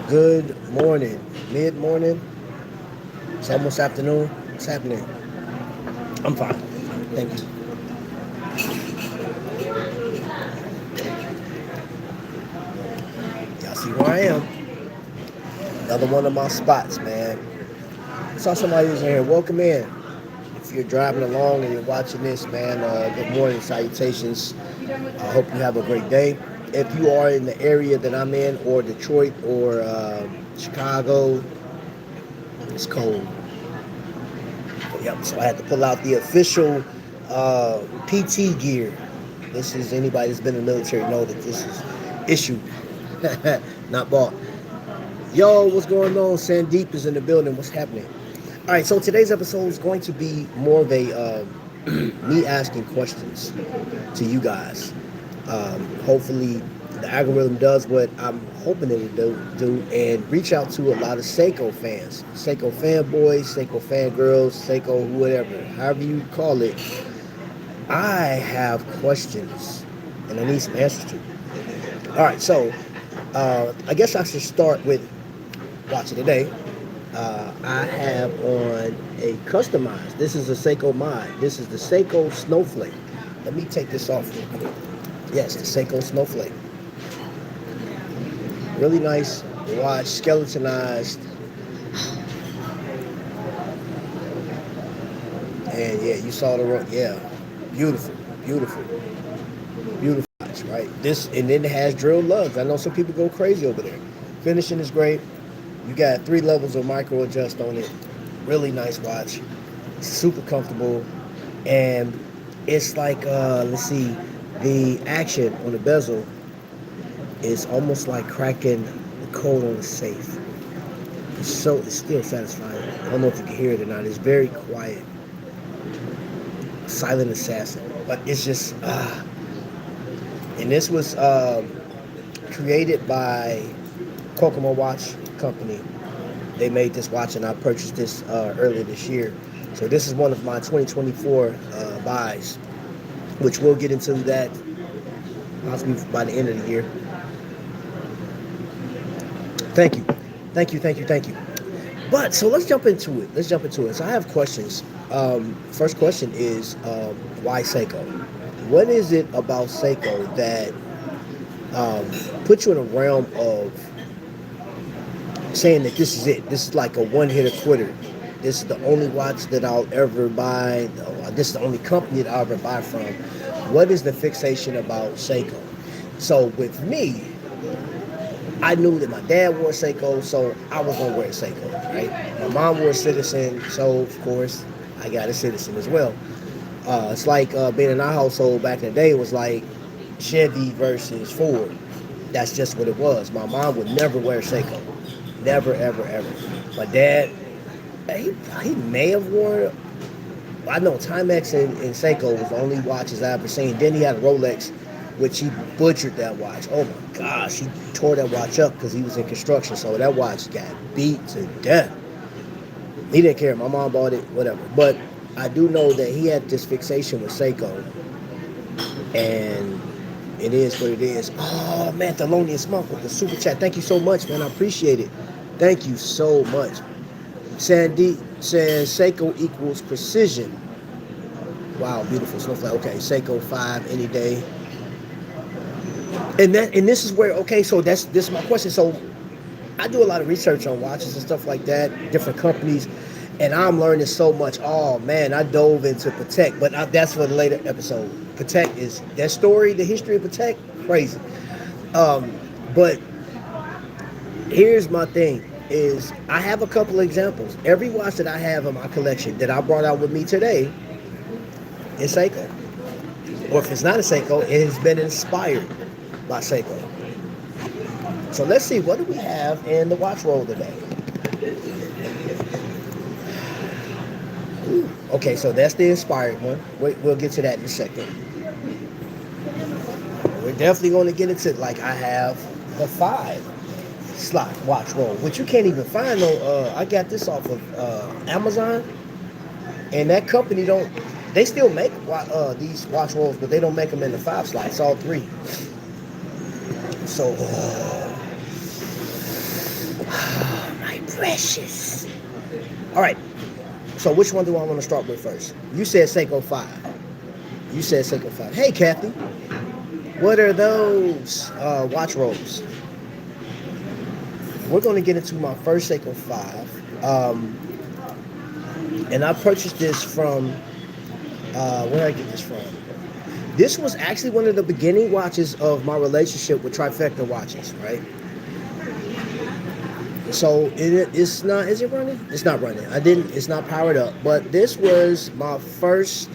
Good morning, mid morning. It's almost afternoon. What's happening? I'm fine. Thank you. Y'all see where I am. Another one of my spots, man. Saw somebody who's in here. Welcome in. If you're driving along and you're watching this, man, good morning, salutations. I hope you have a great day. If you are in the area that I'm in, or Detroit, or Chicago, it's cold. Yep. So I had to pull out the official PT gear. This is anybody that's been in the military know that this is issued, not bought. Yo, what's going on? Sandeep is in the building. What's happening? All right. So today's episode is going to be more of a me asking questions to you guys. Hopefully, the algorithm does what I'm hoping it would do and reach out to a lot of Seiko fans, Seiko fanboys, Seiko fangirls, Seiko whatever, however you call it. I have questions and I need some answers to. All right, so I guess I should start with watching today. I have on a customized. This is a Seiko mod. This is the Seiko Snowflake. Let me take this off real quick. Yes, the Seiko Snowflake. Really nice watch, skeletonized. And yeah, you saw the road. Yeah, beautiful, beautiful, beautiful watch, right? This, and then it has drilled lugs. I know some people go crazy over there. Finishing is great. You got 3 levels of micro adjust on it. Really nice watch. Super comfortable. And it's like, let's see, the action on the bezel is almost like cracking the code on the safe. It's still satisfying. I don't know if you can hear it or not. It's very quiet. Silent assassin. But it's just, and this was created by Kokomo Watch Company. They made this watch and I purchased this earlier this year. So this is one of my 2024 buys, which we'll get into that possibly by the end of the year. Thank you. Thank you, thank you, thank you. But so let's jump into it. So I have questions. First question is why Seiko? What is it about Seiko that puts you in a realm of saying that this is it? This is like a one-hitter quitter. This is the only watch that I'll ever buy. This is the only company that I'll ever buy from. What is the fixation about Seiko? So with me, I knew that my dad wore Seiko, so I was gonna wear a Seiko, right? My mom wore a Citizen, so of course I got a Citizen as well. It's like being in our household back in the day was like Chevy versus Ford. That's just what it was. My mom would never wear Seiko, never, ever, ever. My dad, he may have worn. I know Timex and Seiko was the only watches I ever seen. Then he had a Rolex, which he butchered that watch. Oh my gosh, he tore that watch up because he was in construction. So that watch got beat to death. He didn't care. My mom bought it, whatever. But I do know that he had this fixation with Seiko. And it is what it is. Oh man, Thelonious Monk with the super chat. Thank you so much, man. I appreciate it. Thank you so much. Sandy says Seiko equals precision. Wow, beautiful snowflake. Okay, Seiko 5 any day. And this is where, okay, so this is my question. So I do a lot of research on watches and stuff like that, different companies, and I'm learning so much. Oh man, I dove into Patek, but that's for the later episode. Patek is that story, the history of Patek, crazy. But here's my thing: is I have a couple of examples. Every watch that I have in my collection that I brought out with me today is Seiko, or if it's not a Seiko, it has been inspired by Seiko. So let's see, what do we have in the watch roll today? Ooh, okay, so that's the inspired one. We'll get to that in a second. We're definitely going to get into, like, I have the 5 slot watch roll, which you can't even find. I got this off of Amazon, and that company they still make these watch rolls, but they don't make them in the 5 slots, all 3. So, Oh, my precious. All right. So which one do I want to start with first? You said Seiko 5. You said Seiko 5. Hey, Kathy. What are those watch rolls? We're going to get into my first Seiko 5. And I purchased this from, where did I get this from? This was actually one of the beginning watches of my relationship with Trifecta Watches, right? So it's not, is it running? It's not running. It's not powered up. But this was my first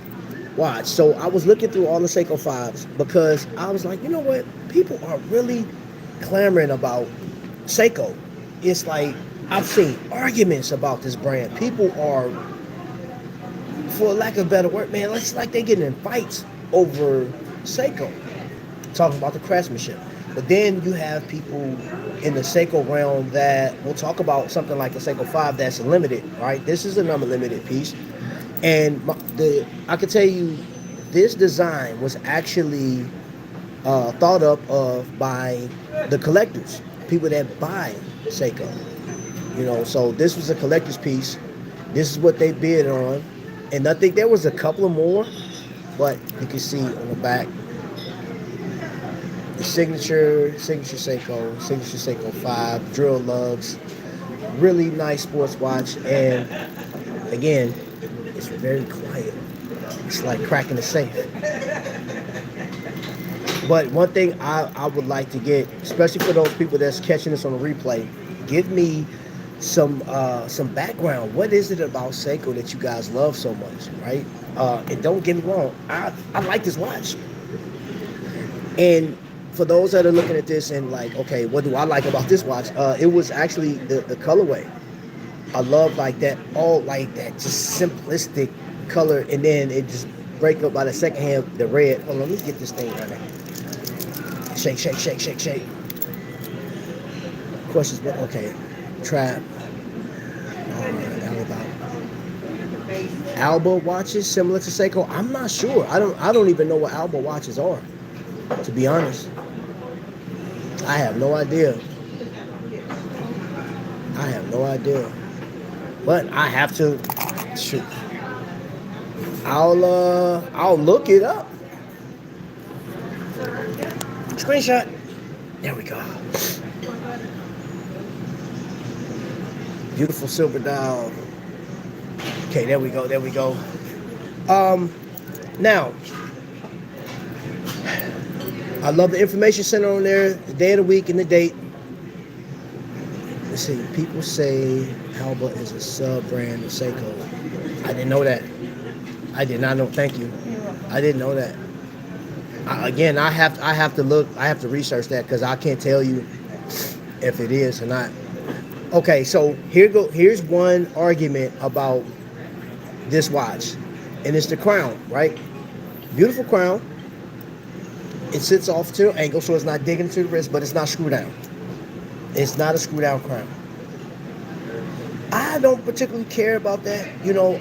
watch. So I was looking through all the Seiko 5s because I was like, you know what? People are really clamoring about Seiko. It's like, I've seen arguments about this brand. People are, for lack of better word, man, it's like they're getting in fights over Seiko, talking about the craftsmanship. But then you have people in the Seiko realm that will talk about something like the Seiko 5 that's limited, right? This is a number limited piece. And I can tell you, this design was actually thought up of by the collectors, people that buy Seiko. You know, so this was a collector's piece. This is what they bid on. And I think there was a couple of more, but you can see on the back, the signature Seiko 5, drill lugs, really nice sports watch. And again, it's very quiet. It's like cracking a safe. But one thing I would like to get, especially for those people that's catching this on the replay, give me some background. What is it about Seiko that you guys love so much, right? And don't get me wrong, I like this watch. And for those that are looking at this and like, okay, what do I like about this watch? It was actually the colorway. I love like that, just simplistic color, and then it just break up by the second hand, the red. Hold on, let me get this thing right now. Shake, shake, shake, shake, shake. Questions, but okay. Trap. Alba watches similar to Seiko. I'm not sure. I don't even know what Alba watches are, to be honest. I have no idea. But I have to shoot. I'll look it up. Screenshot. There we go. Beautiful silver dial. Okay, there we go. Now, I love the information center on there, the day of the week and the date. Let's see, people say Alba is a sub-brand of Seiko. I didn't know that. I did not know, thank you. I didn't know that. Again, I have to look, I have to research that because I can't tell you if it is or not. Okay, so here's one argument about this watch, and it's the crown, right? Beautiful crown. It sits off to an angle, so it's not digging into the wrist, but it's not screw down. It's not a screw down crown. I don't particularly care about that. You know,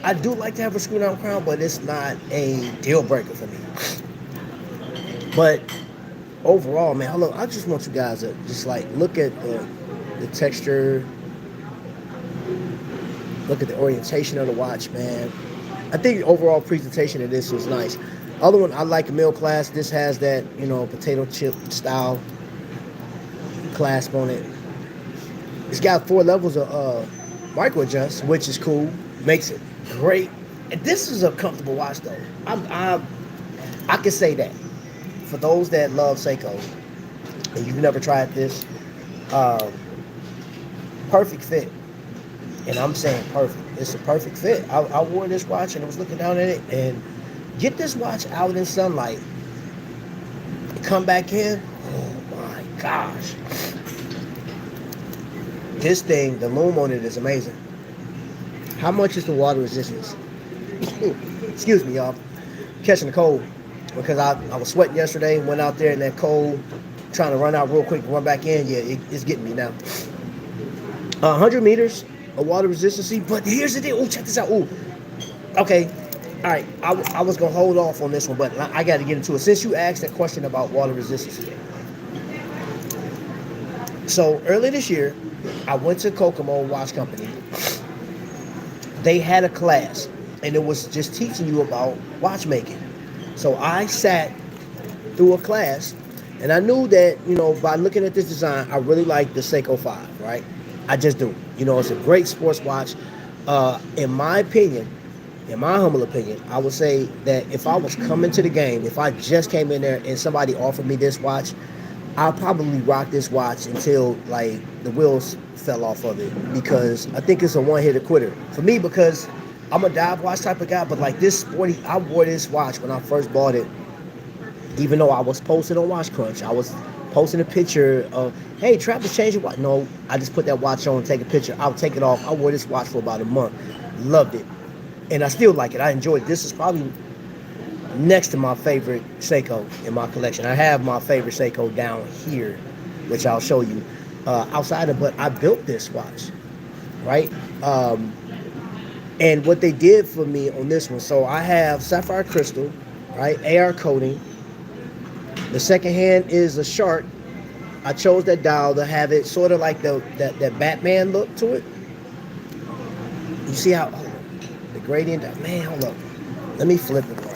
I do like to have a screw down crown, but it's not a deal breaker for me. But overall, man, look, I just want you guys to just like look at the texture, look at the orientation of the watch, man. I think the overall presentation of this was nice. Other one, I like middle class. This has that, you know, potato chip style clasp on it. It's got 4 levels of micro adjust, which is cool. Makes it great. And this is a comfortable watch, though. I can say that for those that love Seiko and you've never tried this, perfect fit. And I'm saying perfect. It's a perfect fit. I wore this watch and I was looking down at it, and get this watch out in sunlight, come back in, oh my gosh. This thing, the loom on it is amazing. How much is the water resistance? Excuse me, y'all. Catching the cold because I was sweating yesterday, went out there in that cold, trying to run out real quick, run back in. Yeah, it's getting me now. 100 meters of water resistance, but here's the deal. Oh, check this out. Oh, okay. All right, I was going to hold off on this one, but I got to get into it. Since you asked that question about water resistance. So early this year, I went to Kokomo Watch Company. They had a class, and it was just teaching you about watchmaking. So I sat through a class, and I knew that, by looking at this design, I really like the Seiko 5, right? I just do. It's a great sports watch. In my opinion, in my humble opinion, I would say that if I was coming to the game, if I just came in there and somebody offered me this watch, I'll probably rock this watch until like the wheels fell off of it, because I think it's a one-hitter quitter for me, because I'm a dive watch type of guy. But like this sporty, I wore this watch when I first bought it, even though I was posted on Watch Crunch. I was posting a picture of, hey, Travis, change your watch. No, I just put that watch on, take a picture. I'll take it off. I wore this watch for about a month. Loved it. And I still like it. I enjoyed it. This is probably next to my favorite Seiko in my collection. I have my favorite Seiko down here, which I'll show you outside of, but I built this watch, right? And what they did for me on this one, so I have sapphire crystal, right? AR coating. The second hand is a shark. I chose that dial to have it sort of like that Batman look to it. You see how, hold on, the gradient, man, hold up. Let me flip it around.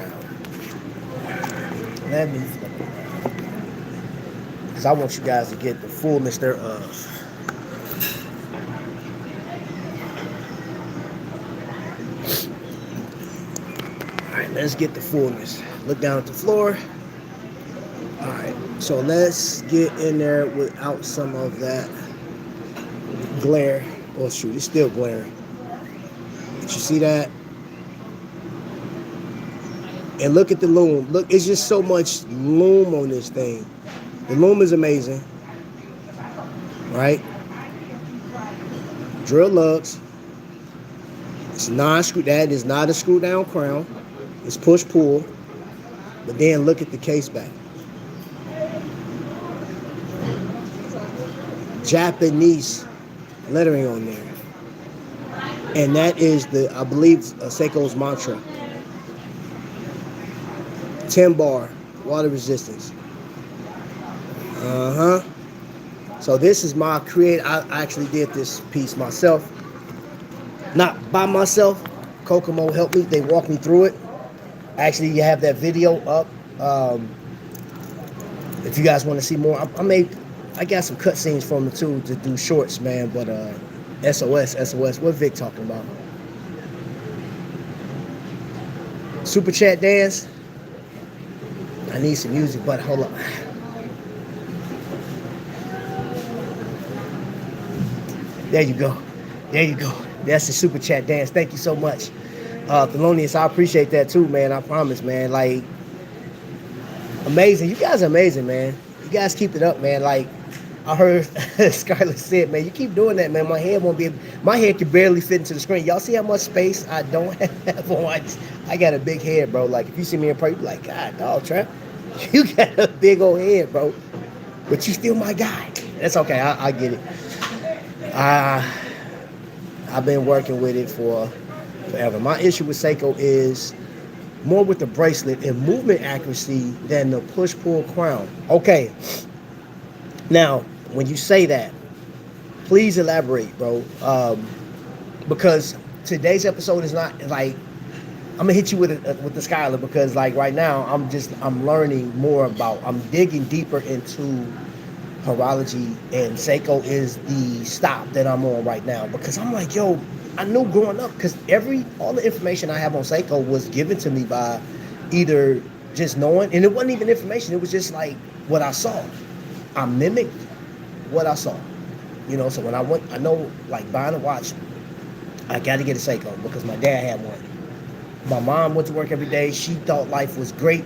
Let me flip it around. Because I want you guys to get the fullness thereof. All right, let's get the fullness. Look down at the floor. All right, so let's get in there without some of that glare. Oh shoot, it's still glaring. Did you see that? And look at the loom. Look, it's just so much loom on this thing. The loom is amazing, right? Drill lugs. It's non-screw. That is not a screw down crown. It's push pull. But then look at the case back. Japanese lettering on there. And that is I believe, Seiko's mantra. 10 bar, water resistance. So this is my I actually did this piece myself. Not by myself. Kokomo helped me. They walked me through it. Actually, you have that video up. If you guys want to see more, I got some cutscenes from it too to do shorts, man. But SOS. What Vic talking about? Super chat dance. I need some music, but hold up. There you go. That's the super chat dance. Thank you so much. Thelonious, I appreciate that too, man. I promise, man. Like, amazing. You guys are amazing, man. You guys keep it up, man. Like, I heard Scarlett said, man, you keep doing that, man. My head can barely fit into the screen. Y'all see how much space I don't have on? I got a big head, bro. Like, if you see me in person, you be like, God, dog, Trap, you got a big old head, bro. But you still my guy. That's okay. I get it. I've been working with it for forever. My issue with Seiko is more with the bracelet and movement accuracy than the push-pull crown. Okay. Now, when you say that, please elaborate, bro. Because today's episode is not like, I'm gonna hit you with the Skylar, because like right now I'm learning more about, I'm digging deeper into horology, and Seiko is the stop that I'm on right now, because I'm like, yo, I knew growing up, because all the information I have on Seiko was given to me by either just knowing, and it wasn't even information, it was just like what I saw. I mimicked what I saw, so when I know, like, buying a watch, I got to get a Seiko because my dad had one. My mom went to work every day. She thought life was great.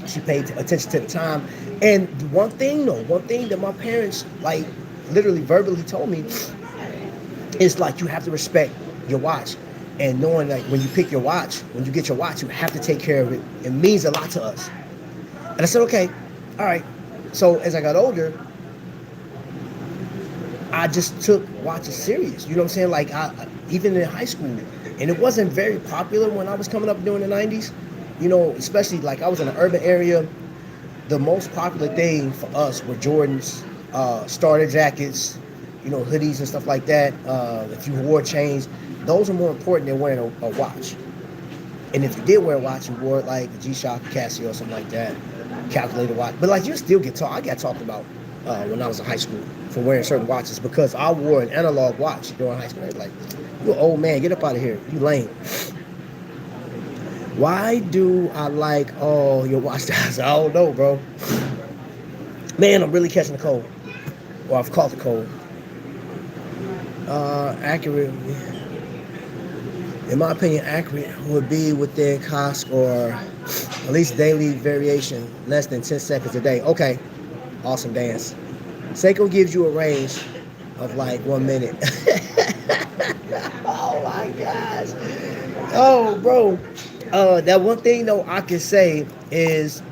She paid attention to the time. And one thing that my parents, like, literally verbally told me is, like, you have to respect your watch. And knowing, like, when you pick your watch, when you get your watch, you have to take care of it. It means a lot to us. And I said, okay, all right. So as I got older, I just took watches serious. You know what I'm saying? Like, even in high school. And it wasn't very popular when I was coming up during the 90s. Especially, like, I was in an urban area. The most popular thing for us were Jordans, starter jackets, you know, hoodies and stuff like that, if you wore chains, those are more important than wearing a watch. And if you did wear a watch, you wore it like a G-Shock, Casio, or something like that, calculator watch. But like you still get talked. I got talked about when I was in high school for wearing certain watches because I wore an analog watch during high school. They're like, "You an old man, get up out of here. You lame." Why do I like all your watch styles? I don't know, bro. Man, I'm really catching the cold. Or I've caught the cold. Accurate. In my opinion, accurate would be within cost or at least daily variation, less than 10 seconds a day. Okay, awesome dance. Seiko gives you a range of like 1 minute. Oh my gosh. Oh, bro. That one thing though I can say is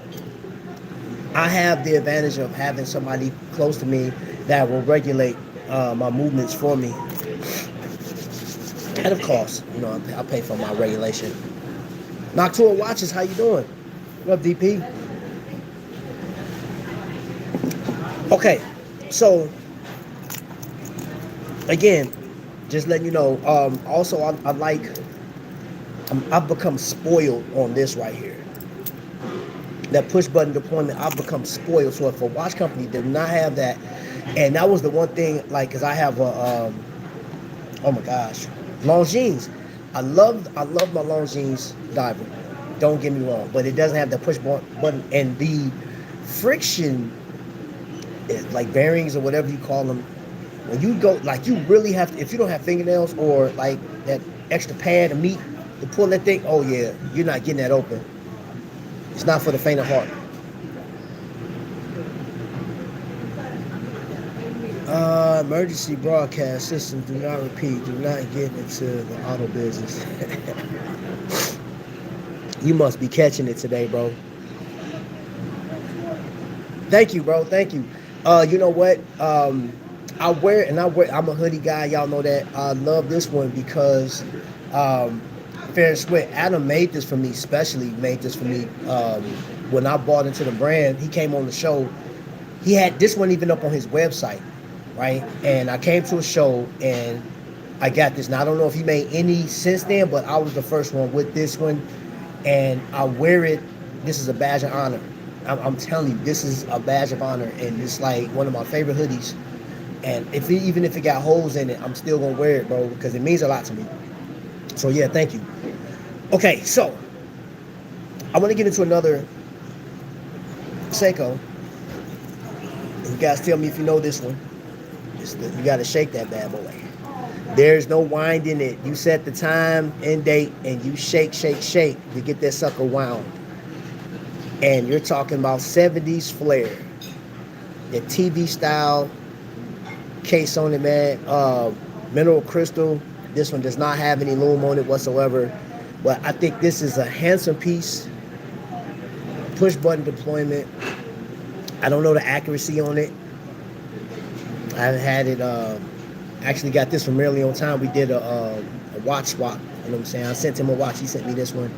I have the advantage of having somebody close to me that will regulate my movements for me. And of course, you know, I pay for my regulation. Noctua Watches, how you doing? What up, DP? Okay, so again, just letting you know. Also, I like. I've become spoiled on this right here. That push button deployment, I've become spoiled. So if a watch company did not have that, and that was the one thing, like, cause I have a, oh my gosh, Longines. I love my Longines diver. Don't get me wrong, but it doesn't have the push button and the friction, like bearings or whatever you call them. When you go, like, you really have to, if you don't have fingernails or like that extra pad of meat to pull that thing, oh yeah, you're not getting that open. It's not for the faint of heart. Emergency broadcast system, do not repeat, do not get into the auto business. You must be catching it today, bro. Thank you, bro. Thank you. You know what? I'm a hoodie guy. Y'all know that. I love this one because Fair and Sweat, Adam made this for me, specially made this for me. When I bought into the brand, he came on the show. He had this one even up on his website, right? And I came to a show and I got this. Now, I don't know if he made any since then, but I was the first one with this one. And I wear it. This is a badge of honor. I'm telling you, this is a badge of honor. And it's like one of my favorite hoodies. And even if it got holes in it, I'm still going to wear it, bro, because it means a lot to me. So, yeah, thank you. Okay, so I want to get into another Seiko. You guys tell me if you know this one. You got to shake that bad boy. There's no wind in it. You set the time and date, and you shake, shake, shake to get that sucker wound. And you're talking about 70s flare. The TV style case on it, man. Mineral crystal. This one does not have any lume on it whatsoever. But I think this is a handsome piece. Push button deployment. I don't know the accuracy on it. I haven't had it. Actually got this from Rarely on Time. We did a watch swap. You know what I'm saying? I sent him a watch. He sent me this one.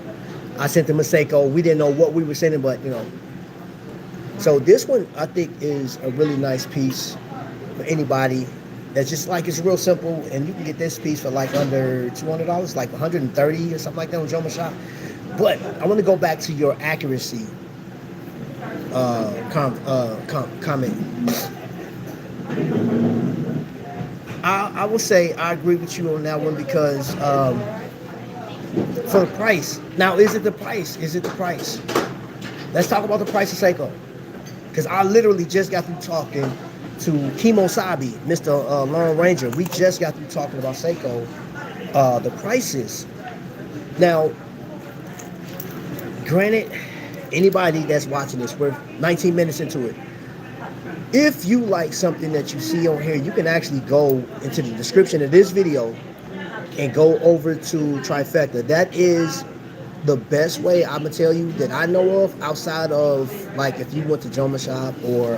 I sent him a Seiko. We didn't know what we were sending, but you know. So this one I think is a really nice piece for anybody. That's just like, it's real simple, and you can get this piece for like under $200, like $130 or something like that on Joma Shop. But I want to go back to your accuracy comment. I will say I agree with you on that one because for the price. Now, is it the price? Is it the price? Let's talk about the price of Seiko. Because I literally just got through talking to Kimo Sabi, Mr. Lone Ranger. We just got through talking about Seiko, the prices. Now, granted, anybody that's watching this, we're 19 minutes into it. If you like something that you see on here, you can actually go into the description of this video and go over to Trifecta. That is the best way, I'm going to tell you, that I know of, outside of, like, if you went to Joma Shop or,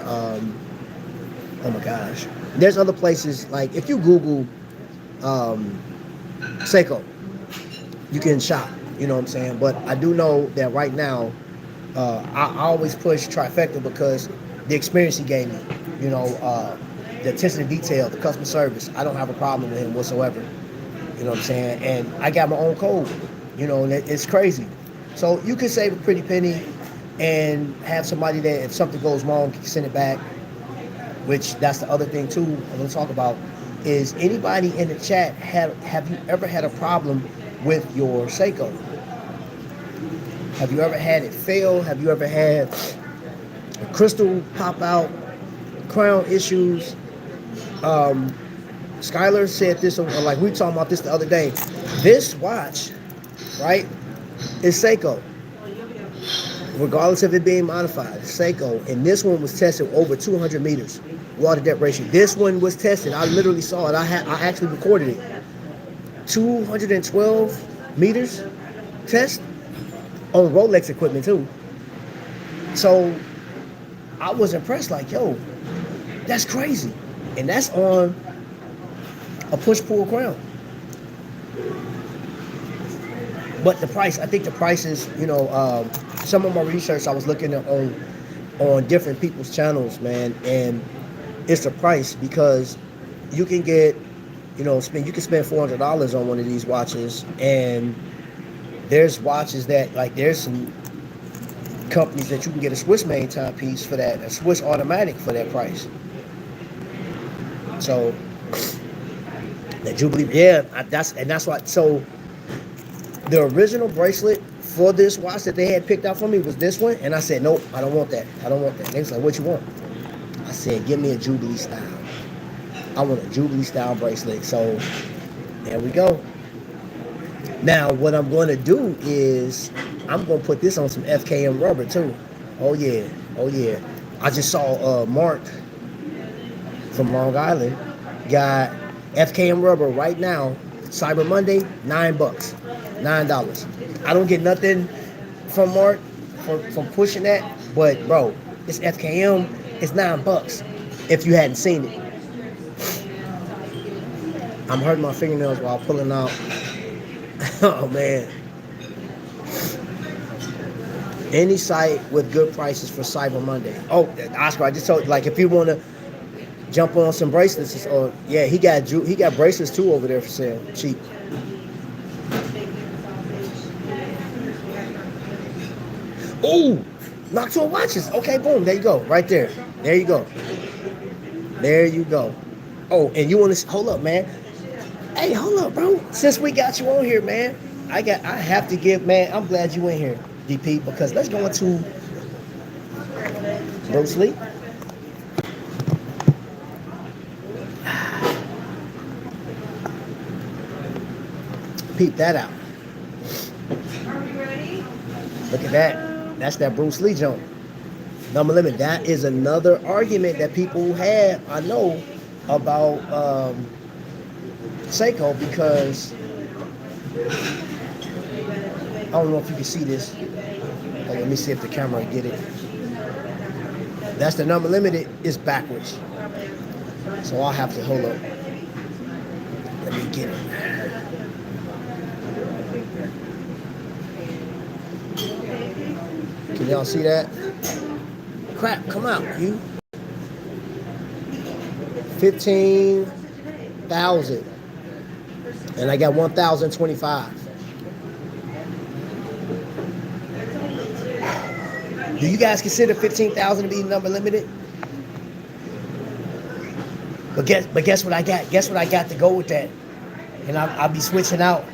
oh my gosh, there's other places, like, if you Google Seiko, you can shop, you know what I'm saying? But I do know that right now, I always push Trifecta because the experience he gave me, you know, the attention to detail, the customer service, I don't have a problem with him whatsoever. You know what I'm saying? And I got my own code. You know, and it's crazy. So you can save a pretty penny and have somebody that if something goes wrong, can send it back. Which that's the other thing too I'm going to talk about is anybody in the chat have you ever had a problem with your Seiko? Have you ever had it fail? Have you ever had a crystal pop out, crown issues? Skylar said this, like we were talking about this the other day. This watch, right, is Seiko. Regardless of it being modified, it's Seiko. And this one was tested over 200 meters, water depth ratio. This one was tested. I literally saw it. I actually recorded it. 212 meters test on Rolex equipment too. So I was impressed, like, yo, that's crazy. And that's on a push-pull crown. But the price, I think the price is, you know, some of my research I was looking at on different people's channels, man, and it's the price because you can get, you know, you can spend $400 on one of these watches, and there's watches that, like, there's some companies that you can get a Swiss made timepiece for that, a Swiss automatic for that price. So that Jubilee, yeah, that's why. So the original bracelet for this watch that they had picked out for me was this one, and I said, nope, I don't want that. I don't want that. They was like, what you want? I said, give me a Jubilee style. I want a Jubilee style bracelet. So there we go. Now what I'm going to do is I'm going to put this on some FKM rubber too. Oh yeah, oh yeah. I just saw Mark from Long Island got FKM rubber right now. Cyber Monday, $9. I don't get nothing from Mark from pushing that, but bro, it's FKM. It's $9 if you hadn't seen it. I'm hurting my fingernails while pulling out. Oh man. Any site with good prices for Cyber Monday. Oh, Oscar, I just told you, like, if you want to jump on some bracelets, or yeah, he got bracelets too over there for sale, cheap. Oh, Noctua watches. Okay, boom, there you go, right there. There you go. There you go. Oh, and you want to hold up, man? Hey, hold up, bro. Since we got you on here, man, I have to give, man. I'm glad you in here, DP, because let's go into Bruce Lee. Peep that out. Look at that. That's that Bruce Lee jump. Number limit. That is another argument that people have, I know, about Seiko, because I don't know if you can see this. Oh, let me see if the camera get it. That's the number limited is backwards. So I'll have to hold up. Let me get it. Can y'all see that? Crap, come out, you. 15,000. And I got 1,025. Do you guys consider 15,000 to be number limited? But guess what I got? Guess what I got to go with that? And I'll be switching out.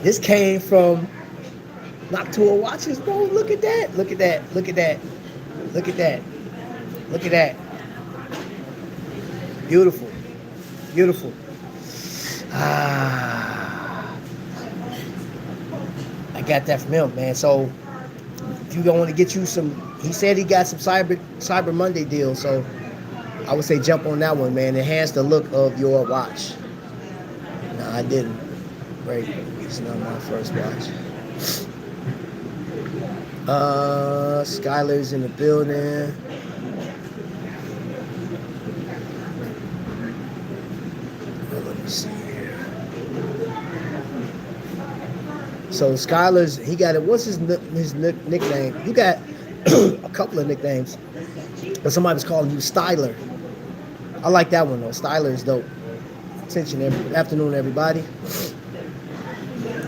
This came from Noctua watches, bro. Look at that. Look at that. Look at that. Look at that. Look at that. Beautiful. Beautiful. I got that from him, man. So if you don't want to get you some, he said he got some Cyber Monday deal. So I would say jump on that one, man. Enhance the look of your watch. No, I didn't. Wait, it's not my first watch. Skylar's in the building. Let me see here. So Skylar's, he got it. What's his nickname? You got a couple of nicknames, but somebody was calling you Styler. I like that one though. Styling is dope. Afternoon, everybody.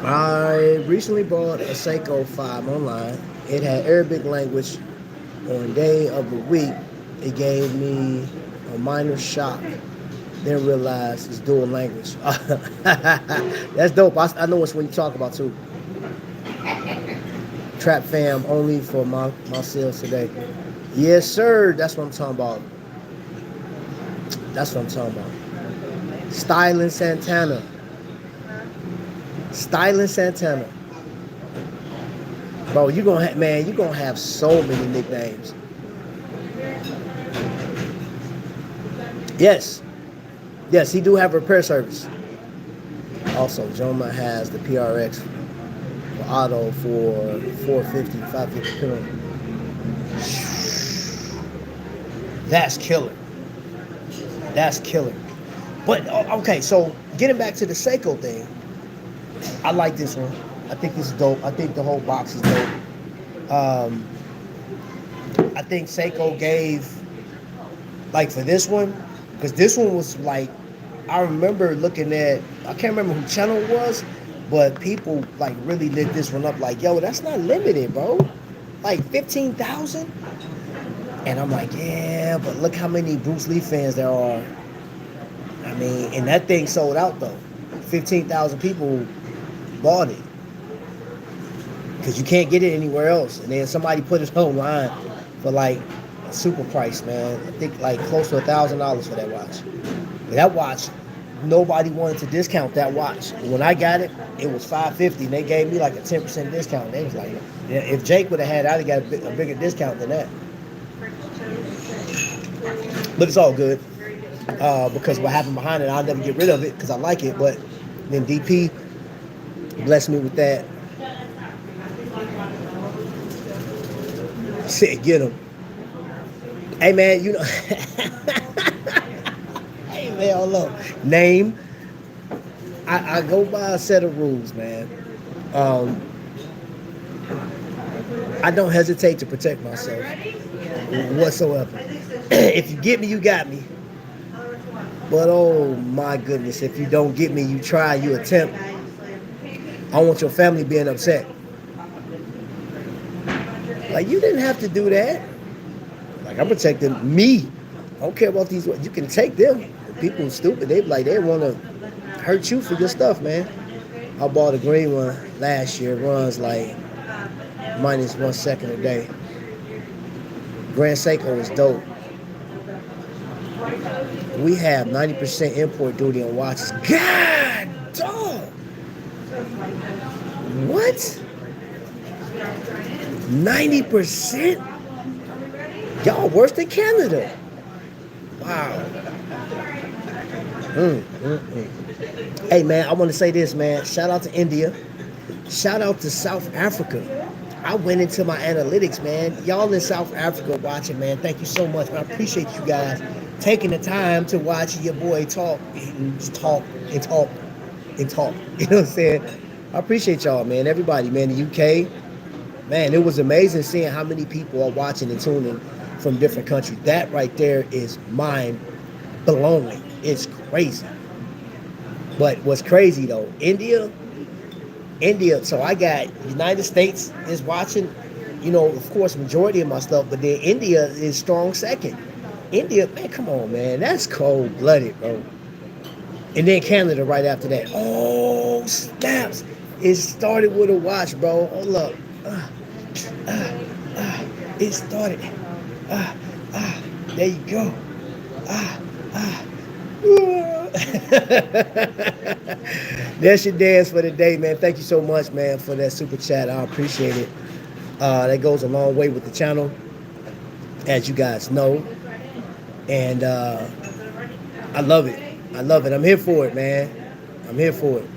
I recently bought a Seiko 5 online. It had Arabic language. On day of the week, it gave me a minor shock. Then realized it's dual language. That's dope. I know it's what you talk about too. Trap fam only for my sales today. Yes, sir. That's what I'm talking about. That's what I'm talking about. Styling Santana. Styling Santana. Bro, you're gonna have so many nicknames. Yes. Yes, he do have repair service. Also, Joma has the PRX for auto for 450, 550 penalty. That's killer. That's killer. But okay, so getting back to the Seiko thing, I like this one. I think this is dope. I think the whole box is dope. I think Seiko gave, like for this one, because this one was like, I remember looking at, I can't remember who channel it was, but people like really lit this one up like, yo, that's not limited, bro. Like 15,000? And I'm like, yeah, but look how many Bruce Lee fans there are. I mean, and that thing sold out though. 15,000 people bought it. Because you can't get it anywhere else. And then somebody put it online for like a super price, man. I think like close to $1,000 for that watch. But that watch, nobody wanted to discount that watch. When I got it, it was $550, and they gave me like a 10% discount. They was like, yeah, if Jake would have had, I'd have got a bigger discount than that. But it's all good. Because what happened behind it, I'll never get rid of it because I like it. But then DP blessed me with that. Said, get him. Hey, man, you know. Hey, man, hold on. Name. I go by a set of rules, man. I don't hesitate to protect myself whatsoever. If you get me, you got me. But, oh, my goodness, if you don't get me, you try, you attempt. I want your family being upset. Like, you didn't have to do that. Like, I'm protecting me. I don't care about these. You can take them. People are stupid. They want to hurt you for your stuff, man. I bought a green one last year. It runs like minus 1 second a day. Grand Seiko is dope. We have 90% import duty on watches. God, dog. What? 90%? Y'all worse than Canada. Wow. Hey, man, I want to say this, man. Shout out to India. Shout out to South Africa. I went into my analytics, man. Y'all in South Africa watching, man. Thank you so much, man. I appreciate you guys taking the time to watch your boy talk and just talk and talk and talk. You know what I'm saying? I appreciate y'all, man. Everybody, man. The UK. Man, it was amazing seeing how many people are watching and tuning from different countries. That right there is mind-blowing. It's crazy. But what's crazy, though, India, so I got United States is watching, you know, of course, majority of my stuff, but then India is strong second. India, man, come on, man. That's cold-blooded, bro. And then Canada right after that. Oh, snaps. It started with a watch, bro. Hold up. It started. There you go. That's your dance for the day, man. Thank you so much, man, for that super chat. I appreciate it. That goes a long way with the channel, as you guys know. And I love it. I love it. I'm here for it, man. I'm here for it.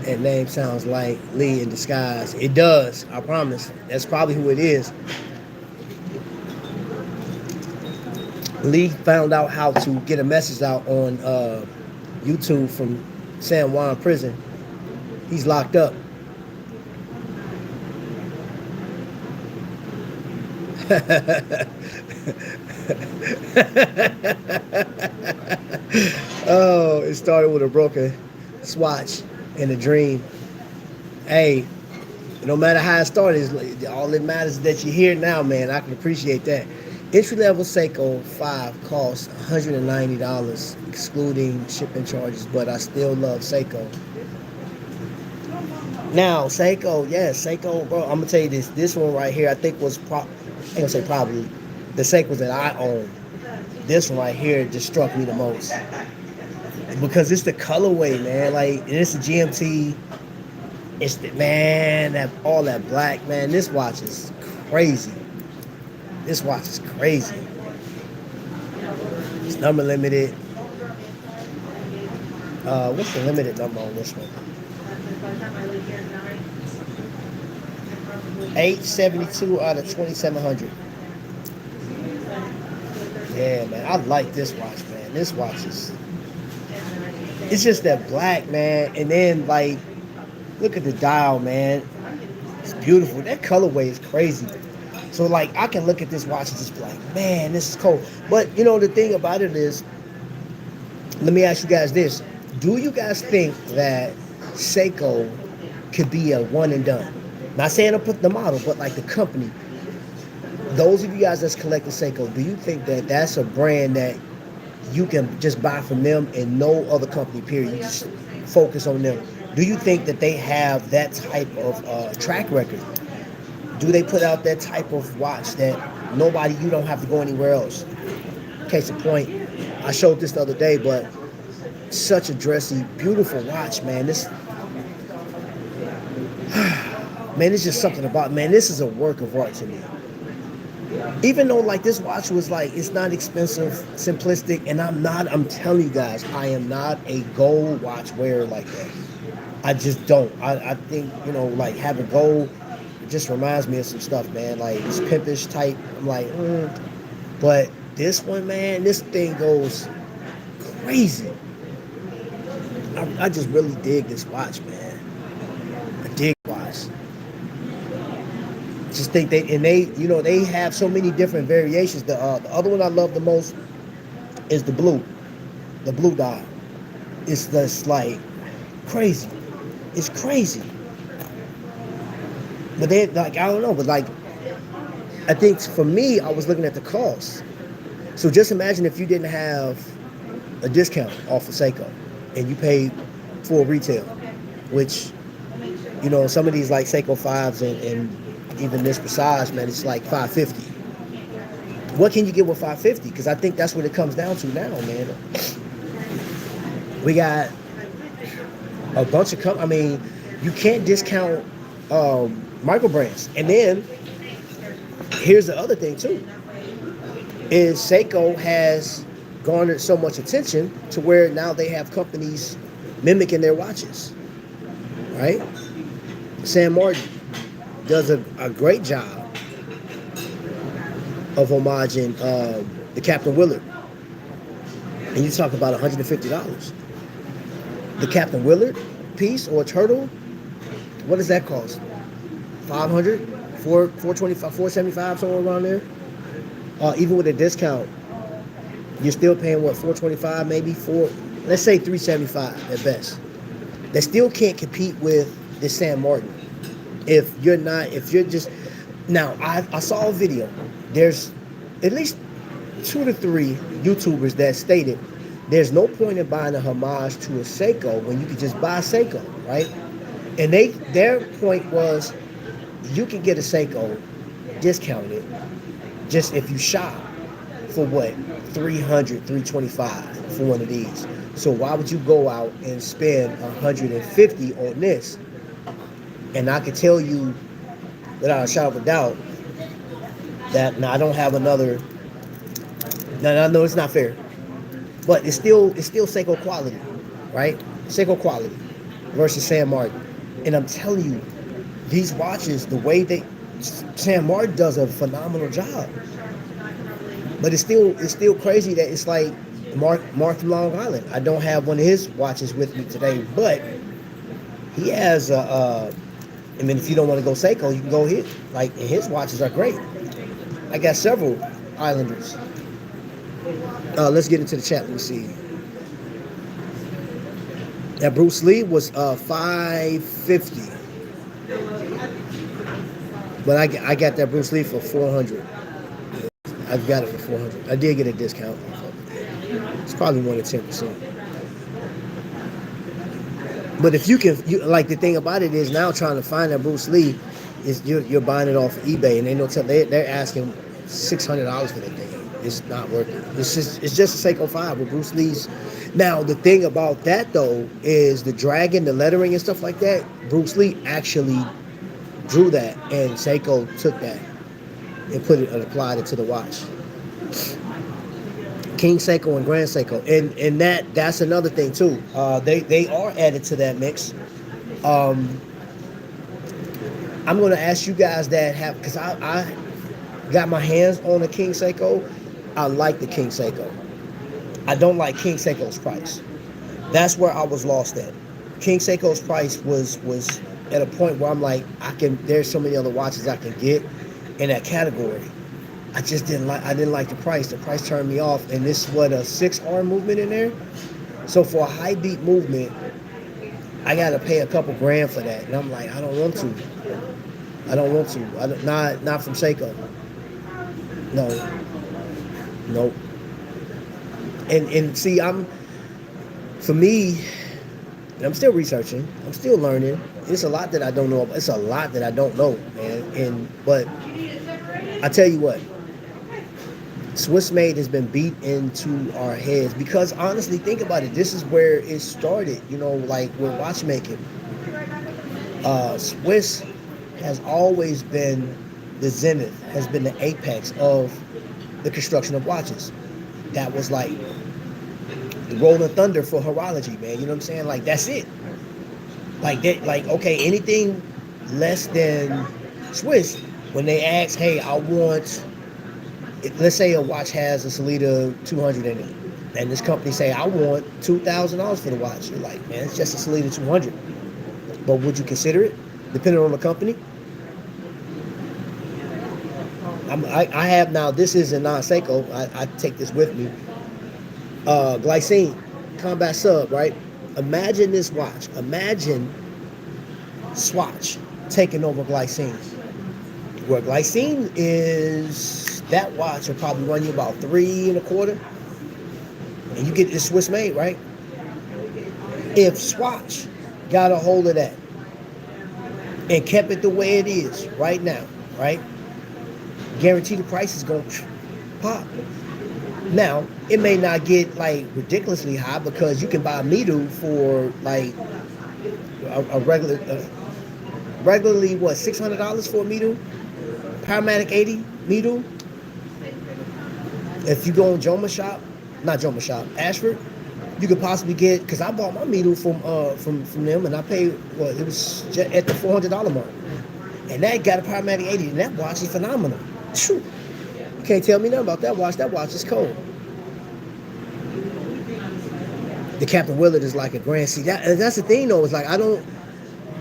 That name sounds like Lee in disguise. It does. I promise. That's probably who it is. Lee found out how to get a message out on YouTube from San Juan prison. He's locked up. Oh, it started with a broken swatch and a dream. Hey, no matter how it started, all that matters is that you're here now, man. I can appreciate that. Entry level Seiko 5 costs $190, excluding shipping charges, but I still love Seiko. Now, Seiko, yes, Seiko, bro. I'm gonna tell you this. This one right here, I think was I ain't gonna say probably the Seikos that I own. This one right here just struck me the most because it's the colorway, man. Like it's a GMT. It's the man that all that black, man. This watch is crazy. This watch is crazy. It's number limited. What's the limited number on this one? 872 out of 2700. Yeah, man. I like this watch, man. This watch is. It's just that black, man. And then like, look at the dial, man. It's beautiful. That colorway is crazy. So like, I can look at this watch and just be like, man, this is cool. But you know, the thing about it is, let me ask you guys this. Do you guys think that Seiko could be a one and done? Not saying I put the model, but like the company. Those of you guys that's collecting Seiko, do you think that that's a brand that you can just buy from them and no other company, period? You just focus on them. Do you think that they have that type of track record? Do they put out that type of watch that you don't have to go anywhere else? Case in point, I showed this the other day, but such a dressy, beautiful watch, man. Man, it's just something about, man, this is a work of art to me. Even though like this watch was like, it's not expensive, simplistic, and I'm telling you guys, I am not a gold watch wearer like that. I just don't. I think, you know, like having gold, it just reminds me of some stuff, man. Like this pimpish type, I'm like, But this one, man, this thing goes crazy. I just really dig this watch, man. I dig watch. Just think they have so many different variations. The other one I love the most is the blue dial. It's just like crazy. It's crazy. But they like, I don't know, but like I think for me, I was looking at the cost. So just imagine if you didn't have a discount off of Seiko and you paid full retail, which, you know, some of these like Seiko 5s and even this Passage, man, it's like $550. What can you get with $550? Because I think that's what it comes down to now, man. We got a bunch of I mean, you can't discount micro brands. And then here's the other thing too, is Seiko has garnered so much attention to where now they have companies mimicking their watches, right? Sam Martin does a great job of homaging the Captain Willard. And you talk about $150. The Captain Willard piece or turtle, what does that cost? $500, $425, $475, somewhere around there. Even with a discount, you're still paying what, $425, maybe let's say $375 at best. They still can't compete with the Sam Martin. If you're just now, I saw a video. There's at least 2 to 3 YouTubers that stated there's no point in buying a homage to a Seiko when you can just buy a Seiko, right? And their point was you can get a Seiko discounted just if you shop for what, $300, $325 for one of these. So why would you go out and spend $150 on this? And I can tell you without a shadow of a doubt that now I don't have another. Now I know it's not fair, but it's still Seiko quality, right? Seiko quality versus Sam Martin. And I'm telling you, these watches, the way Sam Martin does a phenomenal job. But it's still crazy that it's like Mark from Long Island. I don't have one of his watches with me today, but he has I mean, if you don't want to go Seiko, you can go his. Like, his watches are great. I got several Islanders. Let's get into the chat. Let me see. That Bruce Lee was 550, but I got that Bruce Lee for 400. I've got it for 400. I did get a discount. It's probably more than 10%. But if like the thing about it is now trying to find that Bruce Lee is you're buying it off of eBay and they're asking $600 for that thing. It's not worth it. It's just a Seiko 5 with Bruce Lee's. Now the thing about that though is the dragon, the lettering and stuff like that. Bruce Lee actually drew that, and Seiko took that and put it and applied it to the watch. King Seiko and Grand Seiko, and that's another thing too. They are added to that mix. I'm going to ask you guys that have, because I got my hands on a King Seiko. I like the King Seiko. I don't like King Seiko's price. That's where I was lost at. King Seiko's price was at a point where I'm like, there's so many other watches I can get in that category. I didn't like the price. The price turned me off. And this what, a 6-arm movement in there? So for a high beat movement, I gotta pay a couple grand for that. And I'm like, I don't want to. Not from Seiko. No. Nope. And see, for me, and I'm still researching, I'm still learning. It's a lot that I don't know. It's a lot that I don't know, man. But I tell you what, Swiss made has been beat into our heads because honestly, think about it. This is where it started, like with watchmaking. Swiss has always been the zenith, has been the apex of the construction of watches. That was like the rolling thunder for horology, man. You know what I'm saying? Like, that's it. Like that. Like, okay, anything less than Swiss, when they ask, hey, I want, let's say a watch has a Salida 200 in it, and this company say, I want $2,000 for the watch. You're like, man, it's just a Salida 200. But would you consider it, depending on the company? I have now, this is a non-Seiko, I take this with me. Glycine, Combat Sub, right? Imagine this watch. Imagine Swatch taking over Glycine. Where Glycine is, that watch will probably run you about $3.25. And you get this Swiss made, right? If Swatch got a hold of that and kept it the way it is right now, right? Guarantee the price is going to pop. Now, it may not get like ridiculously high because you can buy a Midu for like a regularly what, $600 for a Midu? Powermatic 80 Midu. If you go on Ashford, you could possibly get, because I bought my Midu from them and I paid, well, it was just at the $400 mark. And that got a Powermatic 80, and that watch is phenomenal. True. You can't tell me nothing about that watch. That watch is cold. The Captain Willard is like a grand. See, that's the thing though. It's like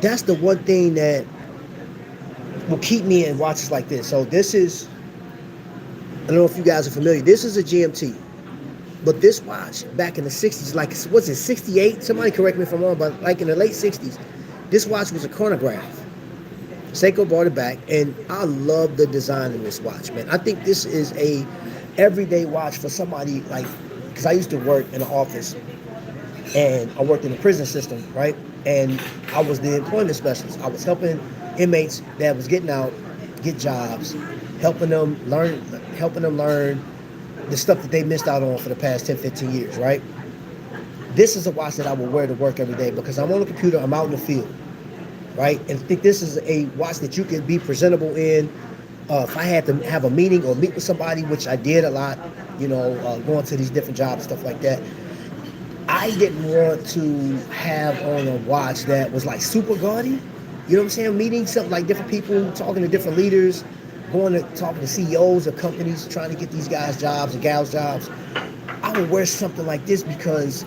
that's the one thing that will keep me in watches like this. So this is, I don't know if you guys are familiar. This is a GMT. But this watch, back in the 60s, like, what's it, 68? Somebody correct me if I'm wrong, but like in the late 60s, this watch was a chronograph. Seiko brought it back, and I love the design of this watch, man. I think this is a everyday watch for somebody like, because I used to work in an office, and I worked in the prison system, right? And I was the employment specialist. I was helping inmates that was getting out, get jobs, helping them learn the stuff that they missed out on for the past 10, 15 years, right? This is a watch that I will wear to work every day because I'm on the computer, I'm out in the field. Right? And I think this is a watch that you can be presentable in. If I had to have a meeting or meet with somebody, which I did a lot, going to these different jobs and stuff like that, I didn't want to have on a watch that was like super gaudy. You know what I'm saying? Meeting something like different people, talking to different leaders, talking to CEOs of companies, trying to get these guys jobs and gals jobs. I would wear something like this because,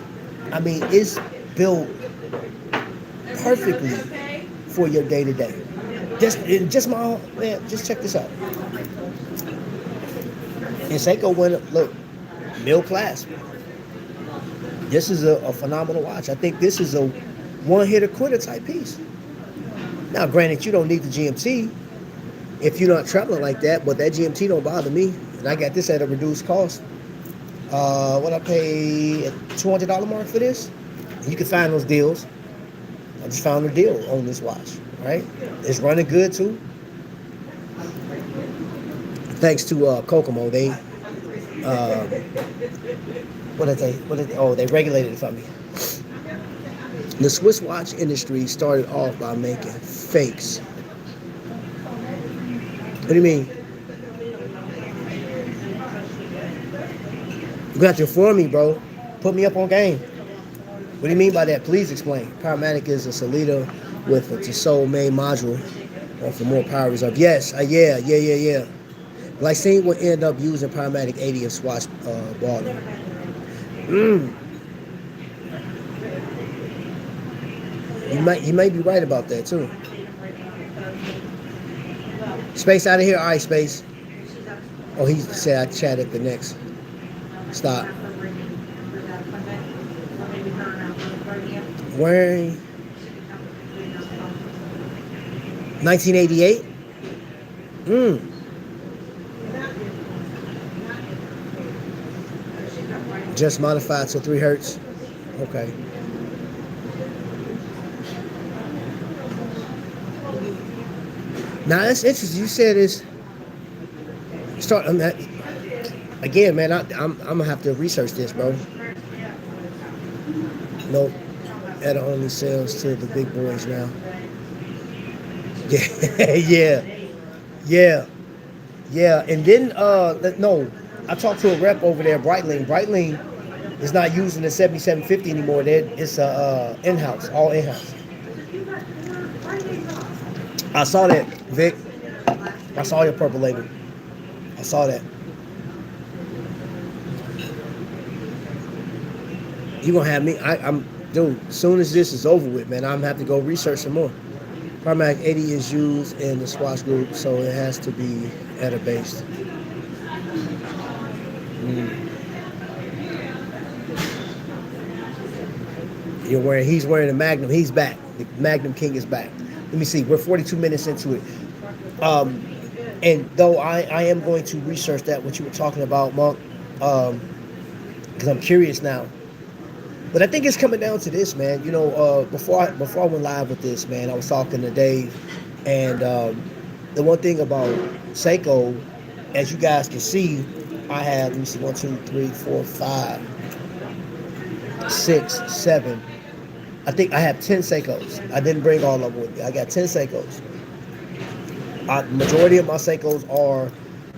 I mean, it's built perfectly for your day-to-day. Just check this out. And Seiko went, look, middle class. This is a phenomenal watch. I think this is a one-hitter quitter type piece. Now, granted, you don't need the GMT if you're not traveling like that, but that GMT don't bother me. And I got this at a reduced cost. What I pay at $200 mark for this? You can find those deals. I just found a deal on this watch, right? It's running good too. Thanks to Kokomo, they they regulated it for me. The Swiss watch industry started off by making fakes. What do you mean? You got to inform me, bro. Put me up on game. What do you mean by that? Please explain. Powermatic is a Solita with a Tissot main module for more power reserve. Yes, yeah. Glycine will end up using Powermatic 80 if Swatch bought them. You may be right about that too. Space out of here. All right, Space. Oh, he said I chat at the next stop. Wearing 1988. Just modified to 3 hertz. Okay. Now that's interesting. You said it's start. Again, man. I'm gonna have to research this, bro. Nope. That only sells to the big boys now. Yeah. And then no, I talked to a rep over there, Breitling. Breitling is not using the 7750 anymore. It's in-house, all in-house. I saw that, Vic. I saw your purple label. I saw that. You gonna have me? I'm dude. As soon as this is over with, man, I'm gonna have to go research some more. Powermatic 80 is used in the Swatch group, so it has to be ETA based. He's wearing a Magnum. He's back. The Magnum King is back. Let me see. We're 42 minutes into it. And though I am going to research that, what you were talking about, Monk, because I'm curious now. But I think it's coming down to this, man. You know, before I went live with this, man, I was talking to Dave, and the one thing about Seiko, as you guys can see, I have, let me see, 1, 2, 3, 4, 5, 6, 7. I think I have 10 Seikos. I didn't bring all of them with me. I got 10 Seikos. Majority of my Seikos are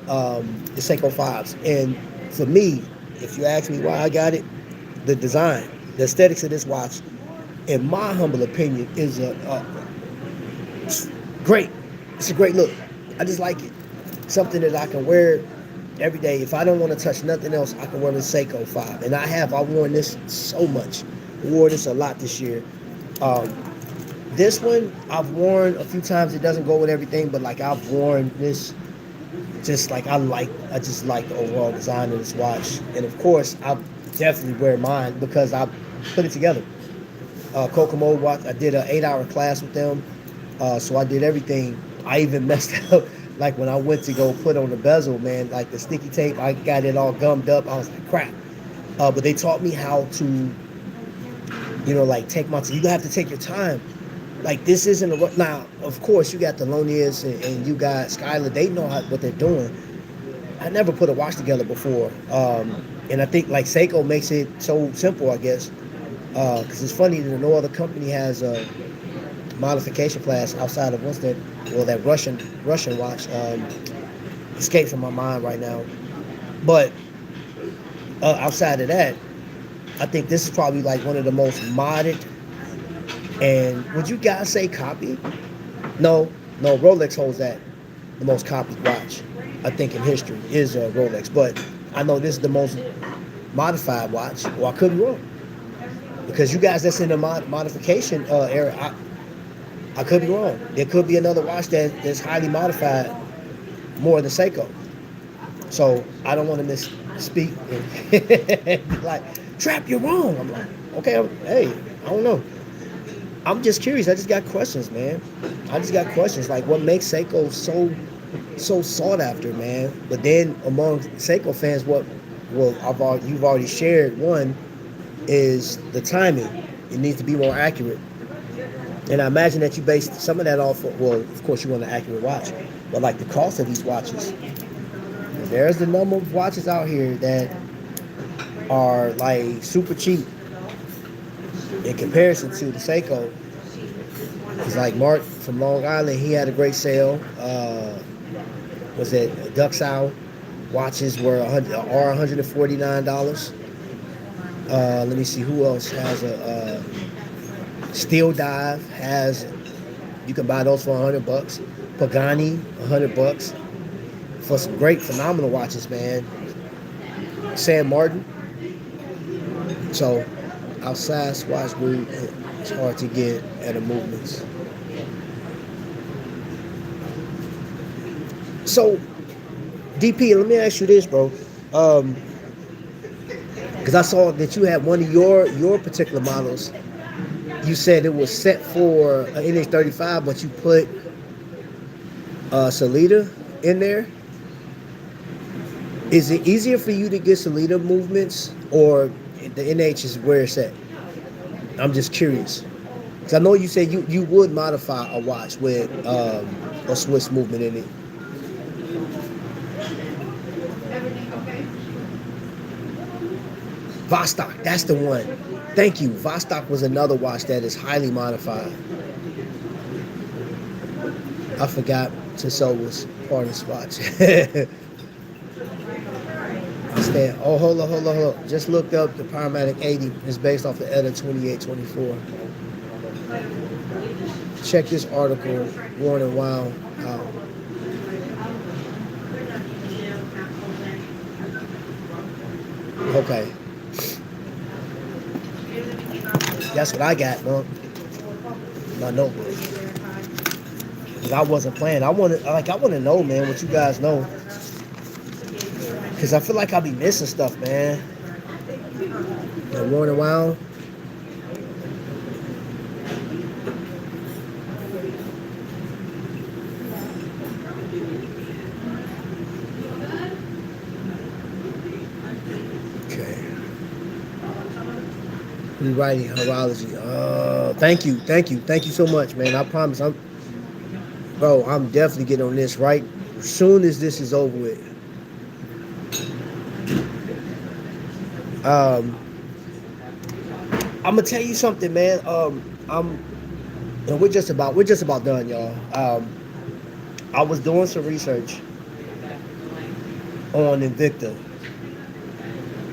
the Seiko 5s. And for me, if you ask me why I got it, the design, the aesthetics of this watch, in my humble opinion, is great. It's a great look. I just like it. Something that I can wear every day. If I don't want to touch nothing else, I can wear the Seiko 5. And I've worn this so much. I wore this a lot this year. This one I've worn a few times. It doesn't go with everything, but like I've worn this just like I just like the overall design of this watch. And of course, I definitely wear mine because I put it together. Kokomo watch, I did an 8-hour class with them. So I did everything. I even messed up. Like when I went to go put on the bezel, man, like the sticky tape, I got it all gummed up. I was like, crap. But they taught me how to, like take my time. You have to take your time. Like this isn't a, now, of course, you got Thelonious and you got Skylar. They know what they're doing. I never put a watch together before. And I think like Seiko makes it so simple, I guess. Because it's funny that no other company has a modification class outside of that Russian watch escaped from my mind right now. But outside of that, I think this is probably like one of the most modded, and would you guys say copied? No, Rolex holds that, the most copied watch, I think in history, is Rolex. But I know this is the most modified watch. Well, I could be wrong. Because you guys that's in the modification era, I could be wrong. There could be another watch that's highly modified more than Seiko. So I don't want to speak like, Trap, you're wrong. I'm like, okay, hey, I don't know. I'm just curious. I just got questions, man. I just got questions. Like, what makes Seiko so sought after, man? But then among Seiko fans, you've already shared. One is the timing. It needs to be more accurate. And I imagine that you based some of that off of, well, of course you want an accurate watch, but like the cost of these watches. There's the number of watches out here that are like super cheap in comparison to the Seiko. It's like Mark from Long Island, he had a great sale. Was it Duxile watches were $149. Let me see who else has a Steel Dive has. You can buy those for $100. Pagani, $100 for some great, phenomenal watches, man. San Martin. So outside Swatch Group, it's hard to get at the movements. So, DP, let me ask you this, bro. Because I saw that you had one of your particular models. You said it was set for an NH35, but you put Salida in there. Is it easier for you to get Salida movements, or the NH is where it's at? I'm just curious. Because I know you said you would modify a watch with a Swiss movement in it. Vostok, that's the one. Thank you. Vostok was another watch that is highly modified. I forgot Tissot was part of this watch. Oh, hold on. Just looked up the Powermatic 80. It's based off the ETA 2824. Check this article, Worn and Wow, out. Okay. That's what I got, man. My notebook. I wasn't playing. I want to know, man, what you guys know. Because I feel like I'll be missing stuff, man. And Worn and Wow. Rewriting Horology. Thank you so much, man. I promise, I'm definitely getting on this right as soon as this is over with. I'm gonna tell you something, man. We're just about done, y'all. I was doing some research on Invicta.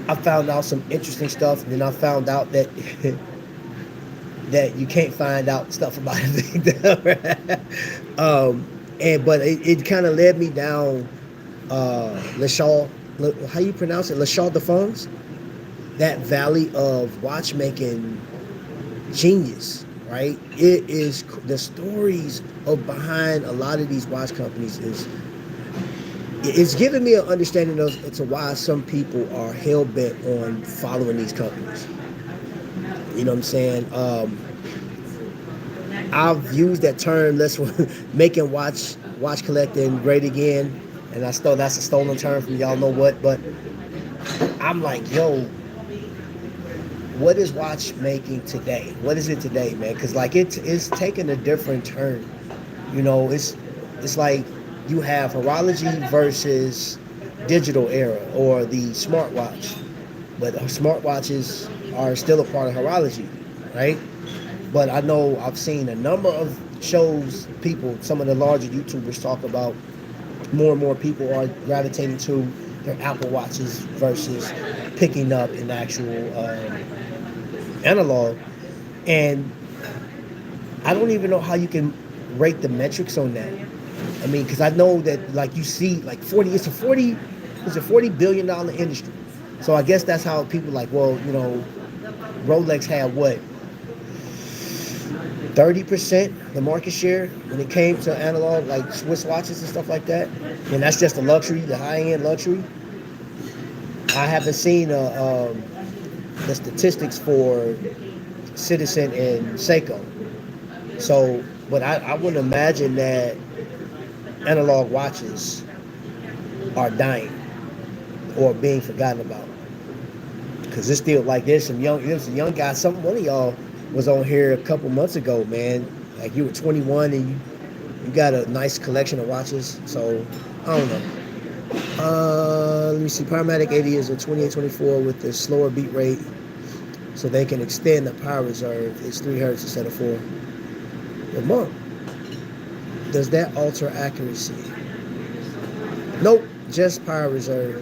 I found out some interesting stuff, and then I found out that that you can't find out stuff about Invicta. But it kind of led me down how you pronounce it? Le Chaux de Fonds? That valley of watchmaking genius, right? It is the stories behind a lot of these watch companies it's giving me an understanding to why some people are hell-bent on following these companies. You know what I'm saying? I've used that term, making watch collecting great again, and that's a stolen term from y'all know what, but I'm like, yo, what is watchmaking today? What is it today, man? Because like it's taking a different turn. You know, it's like you have horology versus digital era or the smartwatch, but smartwatches are still a part of horology, right? But I know I've seen a number of shows, some of the larger YouTubers talk about more and more people are gravitating to their Apple Watches versus picking up an actual analog. And I don't even know how you can rate the metrics on that. I mean, because I know that, like, you see, like, it's a $40 billion industry. So I guess that's how people like, well, you know, Rolex had what, 30% the market share when it came to analog, like Swiss watches and stuff like that. And that's just the luxury, the high-end luxury. I haven't seen the statistics for Citizen and Seiko. So, but I would imagine that analog watches are dying or being forgotten about. Because it's still like there's some young guys. One of y'all was on here a couple months ago, man. Like you were 21 and you got a nice collection of watches. So I don't know. Let me see. Powermatic 80 is a 2824 with the slower beat rate, so they can extend the power reserve. It's 3 hertz instead of 4. But Monk, does that alter accuracy? Nope, just power reserve.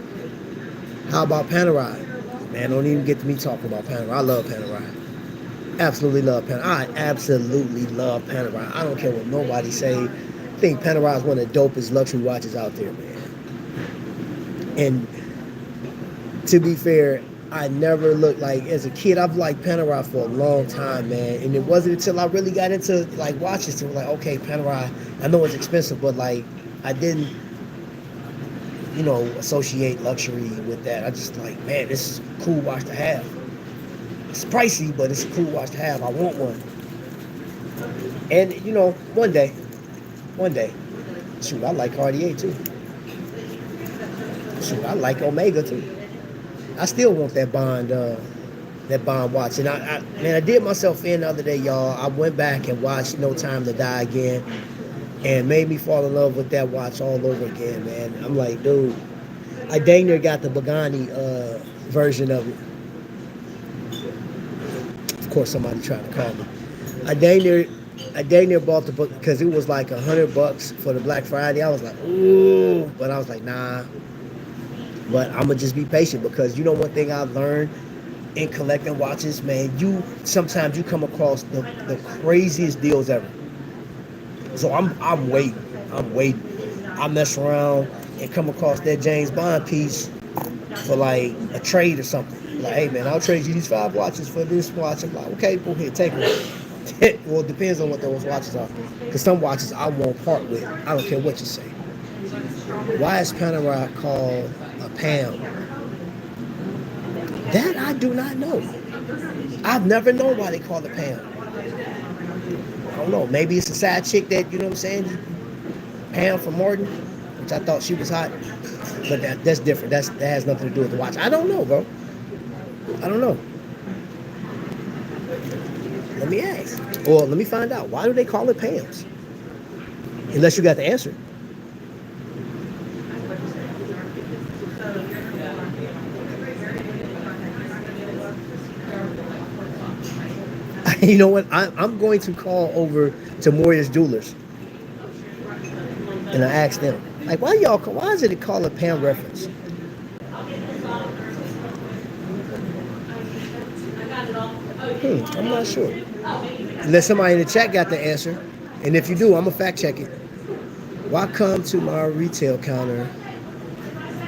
How about Panerai? Man, don't even get to me talking about Panerai. I love Panerai. Absolutely love Panerai. I absolutely love Panerai. I don't care what nobody say. I think Panerai is one of the dopest luxury watches out there, man. And to be fair, I never looked like, as a kid, I've liked Panerai for a long time, man. And it wasn't until I really got into like watches to like, okay, Panerai, I know it's expensive, but like I didn't, associate luxury with that. I just like, man, this is a cool watch to have. It's pricey, but it's a cool watch to have. I want one. And one day, shoot, I like Cartier too. Shoot, I like Omega too. I still want that Bond watch. And I did myself in the other day, y'all. I went back and watched No Time to Die again, and made me fall in love with that watch all over again, man. I'm like, dude, I dang near got the Pagani version of it. Of course, somebody tried to call me. I dang near bought the book because it was like $100 for the Black Friday. I was like, ooh, but I was like, nah. But I'm gonna just be patient, because one thing I've learned in collecting watches, man, sometimes you come across the craziest deals ever. So I'm waiting. I mess around and come across that James Bond piece for like a trade or something. Like, hey man, I'll trade you these 5 watches for this watch. I'm like, okay, go ahead, take one. Well, it depends on what those watches are. Because some watches I won't part with. I don't care what you say. Why is Panerai called a Pam? That I do not know. I've never known why they call it Pam. I don't know. Maybe it's a side chick that, what I'm saying? Pam from Morton, which I thought she was hot. But that's different. That has nothing to do with the watch. I don't know, bro. I don't know. Let me ask. Or let me find out. Why do they call it Pams? Unless you got the answer. You know what? I'm going to call over to Moria's Jewelers and I asked them, like, why is it called a Pam reference? I'm not sure. Unless somebody in the chat got the answer. And if you do, I'm going to fact check it. Why come to my retail counter,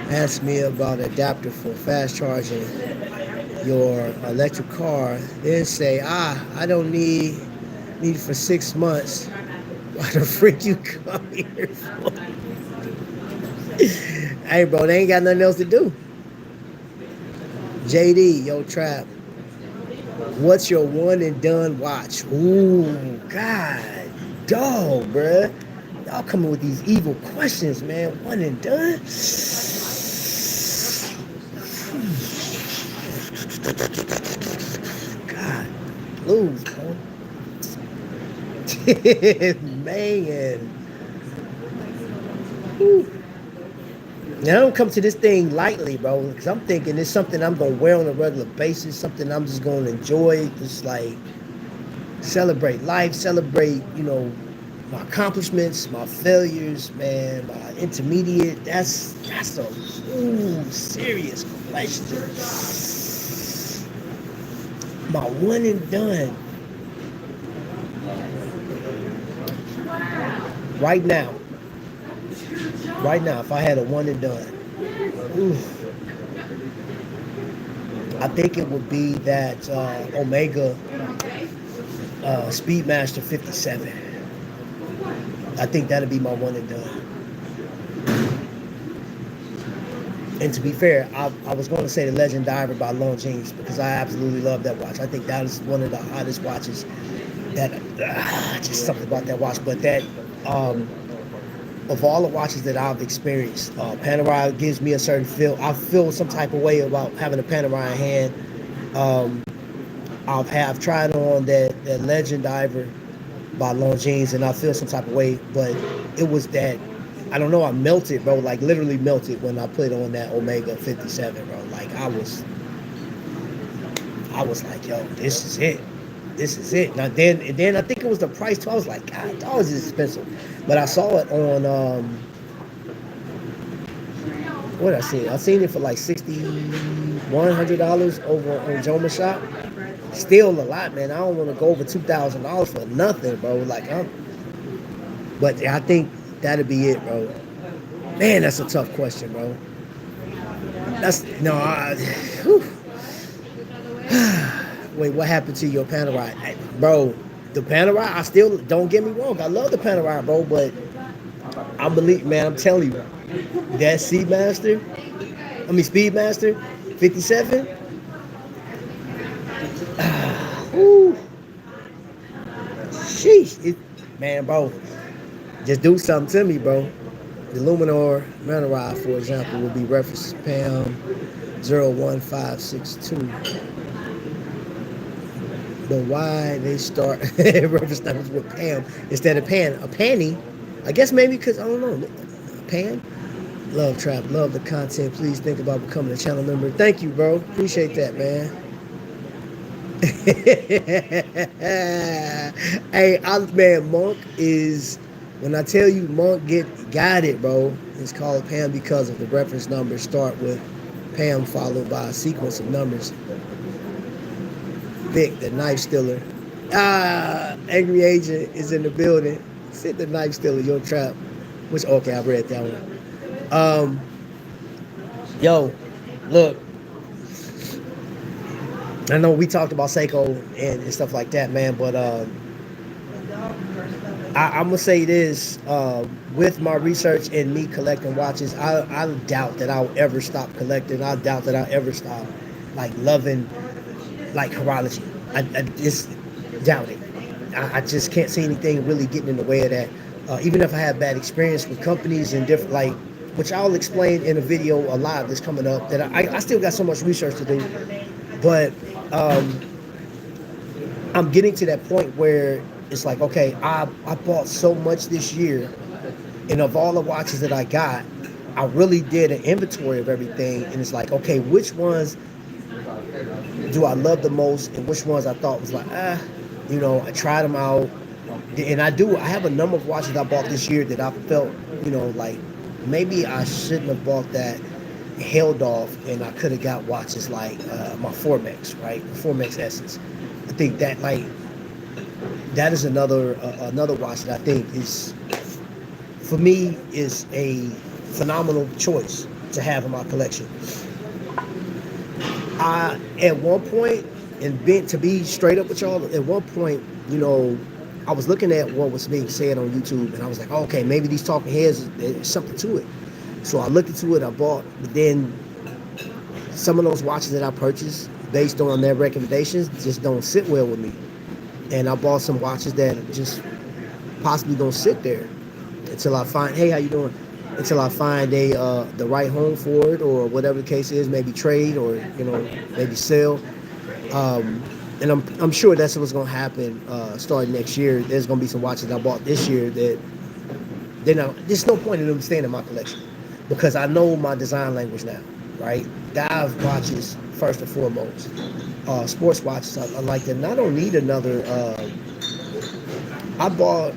ask me about adapter for fast charging your electric car, then say, I don't need for 6 months. Why the frick you come here for? Hey, bro, they ain't got nothing else to do. JD, yo, Trap, what's your one and done watch? Ooh, God, dog, bruh. Y'all coming with these evil questions, man. One and done? God, lose, bro. Man. Whew. Now, I don't come to this thing lightly, bro, because I'm thinking it's something I'm going to wear on a regular basis, something I'm just going to enjoy, just like celebrate life, celebrate, my accomplishments, my failures, man, my intermediate. That's a serious question. My one and done. Right now, if I had a one and done, I think it would be that Omega Speedmaster 57. I think that'd be my one and done. And to be fair, I was going to say the Legend Diver by Longines because I absolutely love that watch. I think that is one of the hottest watches. That just something about that watch. But that of all the watches that I've experienced, Panerai gives me a certain feel. I feel some type of way about having a Panerai in hand. I've tried on that Legend Diver by Longines, and I feel some type of way. But it was that, I don't know, I melted, bro. Like literally melted when I put on that Omega 57, bro. Like I was like, yo, this is it. This is it. Now then I think it was the price too. I was like, God, that was expensive. But I saw it on what did I see? I seen it for like $6,100 over on Joma Shop. Still a lot, man. I don't want to go over $2,000 for nothing, bro. But I think that'd be it, bro. Man, that's a tough question, bro. That's no, wait, what happened to your Panerai? Bro, the Panerai, I still, don't get me wrong, I love the Panerai, bro, but I believe, man, I'm telling you, that Speedmaster 57, whew, sheesh, man, bro, just do something to me, bro. The Luminor Panerai, for example, would be reference PAM 01562. But why they start reference numbers with Pam instead of Pan? A panny, I guess maybe because, I don't know, Pan? Love Trap, love the content. Please think about becoming a channel member. Thank you, bro. Appreciate that, man. Hey, man, Monk is, when I tell you Monk got it, bro, it's called Pam because of the reference numbers start with Pam followed by a sequence of numbers. Vic, the knife stealer. Angry Agent is in the building. Sit the knife stealer, your trap. Which, okay, I read that one. Yo, look. I know we talked about Seiko and stuff like that, man, but I'm gonna say this: with my research and me collecting watches, I doubt that I'll ever stop collecting. I doubt that I'll ever stop like loving like horology. I just doubt it. I just can't see anything really getting in the way of that. Even if I have bad experience with companies and different, like, which I'll explain in a video a lot that's coming up, that I still got so much research to do. But I'm getting to that point where it's like, okay, I bought so much this year, and of all the watches that I got, I really did an inventory of everything, and it's like, okay, which ones do I love the most, and which ones I thought was like, I tried them out, and I have a number of watches I bought this year that I felt, like maybe I shouldn't have bought that, held off, and I could have got watches like my Formex, right? The Formex Essence. I think that that is another watch that I think is, for me, is a phenomenal choice to have in my collection. At one point, and to be straight up with y'all, at one point, I was looking at what was being said on YouTube, and I was like, oh, okay, maybe these talking heads, there's something to it. So I looked into it, I bought, but then some of those watches that I purchased based on their recommendations just don't sit well with me. And I bought some watches that just possibly don't sit there until I find, hey, how you doing? Until I find the right home for it, or whatever the case is, maybe trade, or maybe sell. And I'm sure that's what's going to happen starting next year. There's going to be some watches I bought this year that there's no point in them staying in my collection, because I know my design language now, right? Dive watches first and foremost. Sports watches, I like them. I don't need another. I bought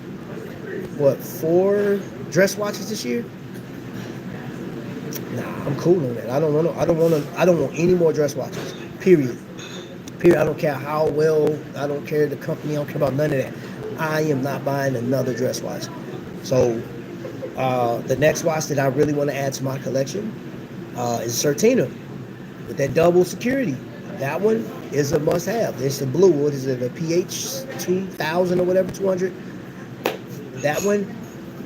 4 dress watches this year. Nah, I'm cool on that. I don't want any more dress watches. Period. I don't care how well. I don't care the company. I don't care about none of that. I am not buying another dress watch. So the next watch that I really want to add to my collection is Certina with that double security. That one is a must-have. It's the blue. What is it? A PH 2000 or whatever, 200. That one,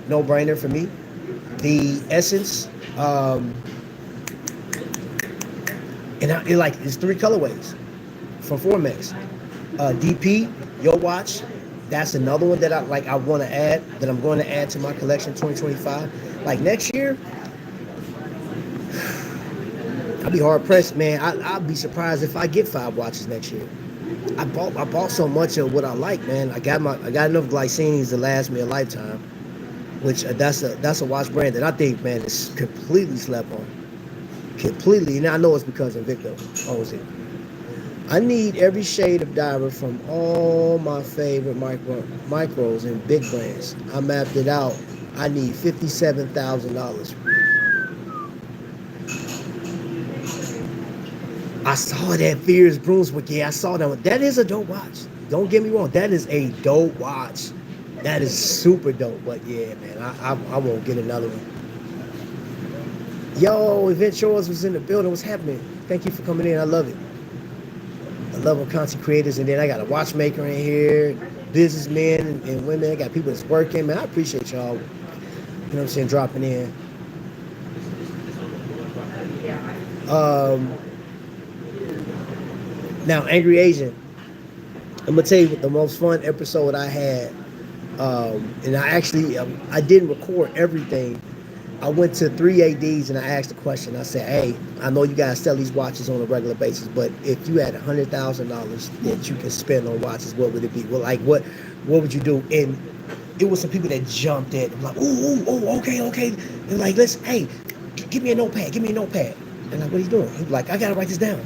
no-brainer for me. The Essence And it's 3 colorways from Formex. DP, your watch. That's another one that I want to add, that I'm going to add to my collection 2025. Like next year, I'll be hard pressed, man. I'll be surprised if I get 5 watches next year. I bought so much of what I like, man. I got enough glycines to last me a lifetime. Which that's a watch brand that I think, man, is completely slept on. Completely, and I know it's because Invicto owns it. I need every shade of diver from all my favorite micros and big brands. I mapped it out. I need $57,000. I saw that Fears Brunswick. Yeah, I saw that one. That is a dope watch. Don't get me wrong. That is a dope watch. That is super dope. But yeah, man, I won't get another one. Yo, Event Shores was in the building. What's happening? Thank you for coming in. I love it. I love our content creators. And then I got a watchmaker in here, businessmen and women. I got people that's working. Man, I appreciate y'all. You know what I'm saying? Dropping in. Now, Angry Asian. I'm going to tell you what the most fun episode I had. And I didn't record everything. I went to 3 ADs and I asked a question. I said, hey, I know you guys sell these watches on a regular basis, but if you had $100,000 that you can spend on watches, what would it be? Well, like, what would you do? And it was some people that jumped in. I'm like, okay. They're like, listen, hey, give me a notepad. And I'm like, what are you doing? He's like, I got to write this down.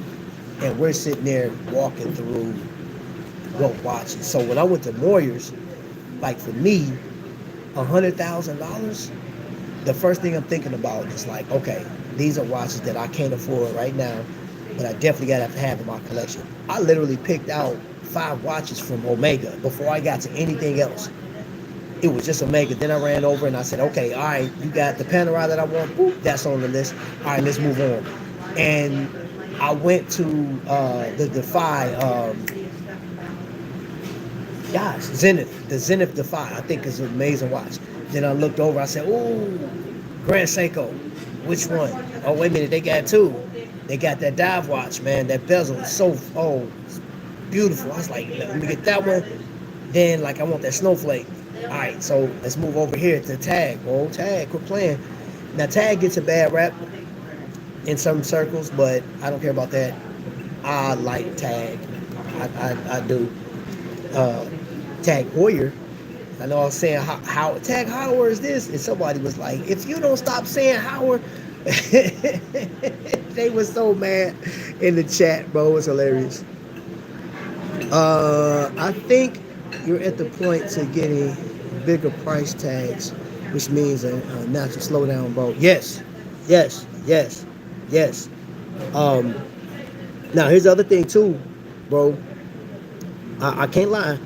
And we're sitting there walking through what watches. So when I went to Moyer's, like for me, $100,000, the first thing I'm thinking about is like, okay, these are watches that I can't afford right now, but I definitely gotta have to have in my collection. I literally picked out 5 watches from Omega before I got to anything else. It was just Omega. Then I ran over and I said, okay, all right, you got the Panerai that I want. Boop, that's on the list. All right, let's move on. And I went to the Defy, Zenith. The Zenith Defy, I think is an amazing watch. Then I looked over, I said, ooh, Grand Seiko. Which one? Oh, wait a minute, they got 2. They got that dive watch, man. That bezel is so, it's beautiful. I was like, let me get that one. Then, like, I want that snowflake. All right, so let's move over here to Tag. Oh, Tag, quit playing. Now, Tag gets a bad rap in some circles, but I don't care about that. I like Tag. I do. Tag Heuer. I know I was saying how Tag Heuer is this, and somebody was like, if you don't stop saying Heuer, they were so mad in the chat, bro. It was hilarious. I think you're at the point to getting bigger price tags, which means a natural slowdown, bro. Yes. Now here's the other thing too, bro. I can't lie.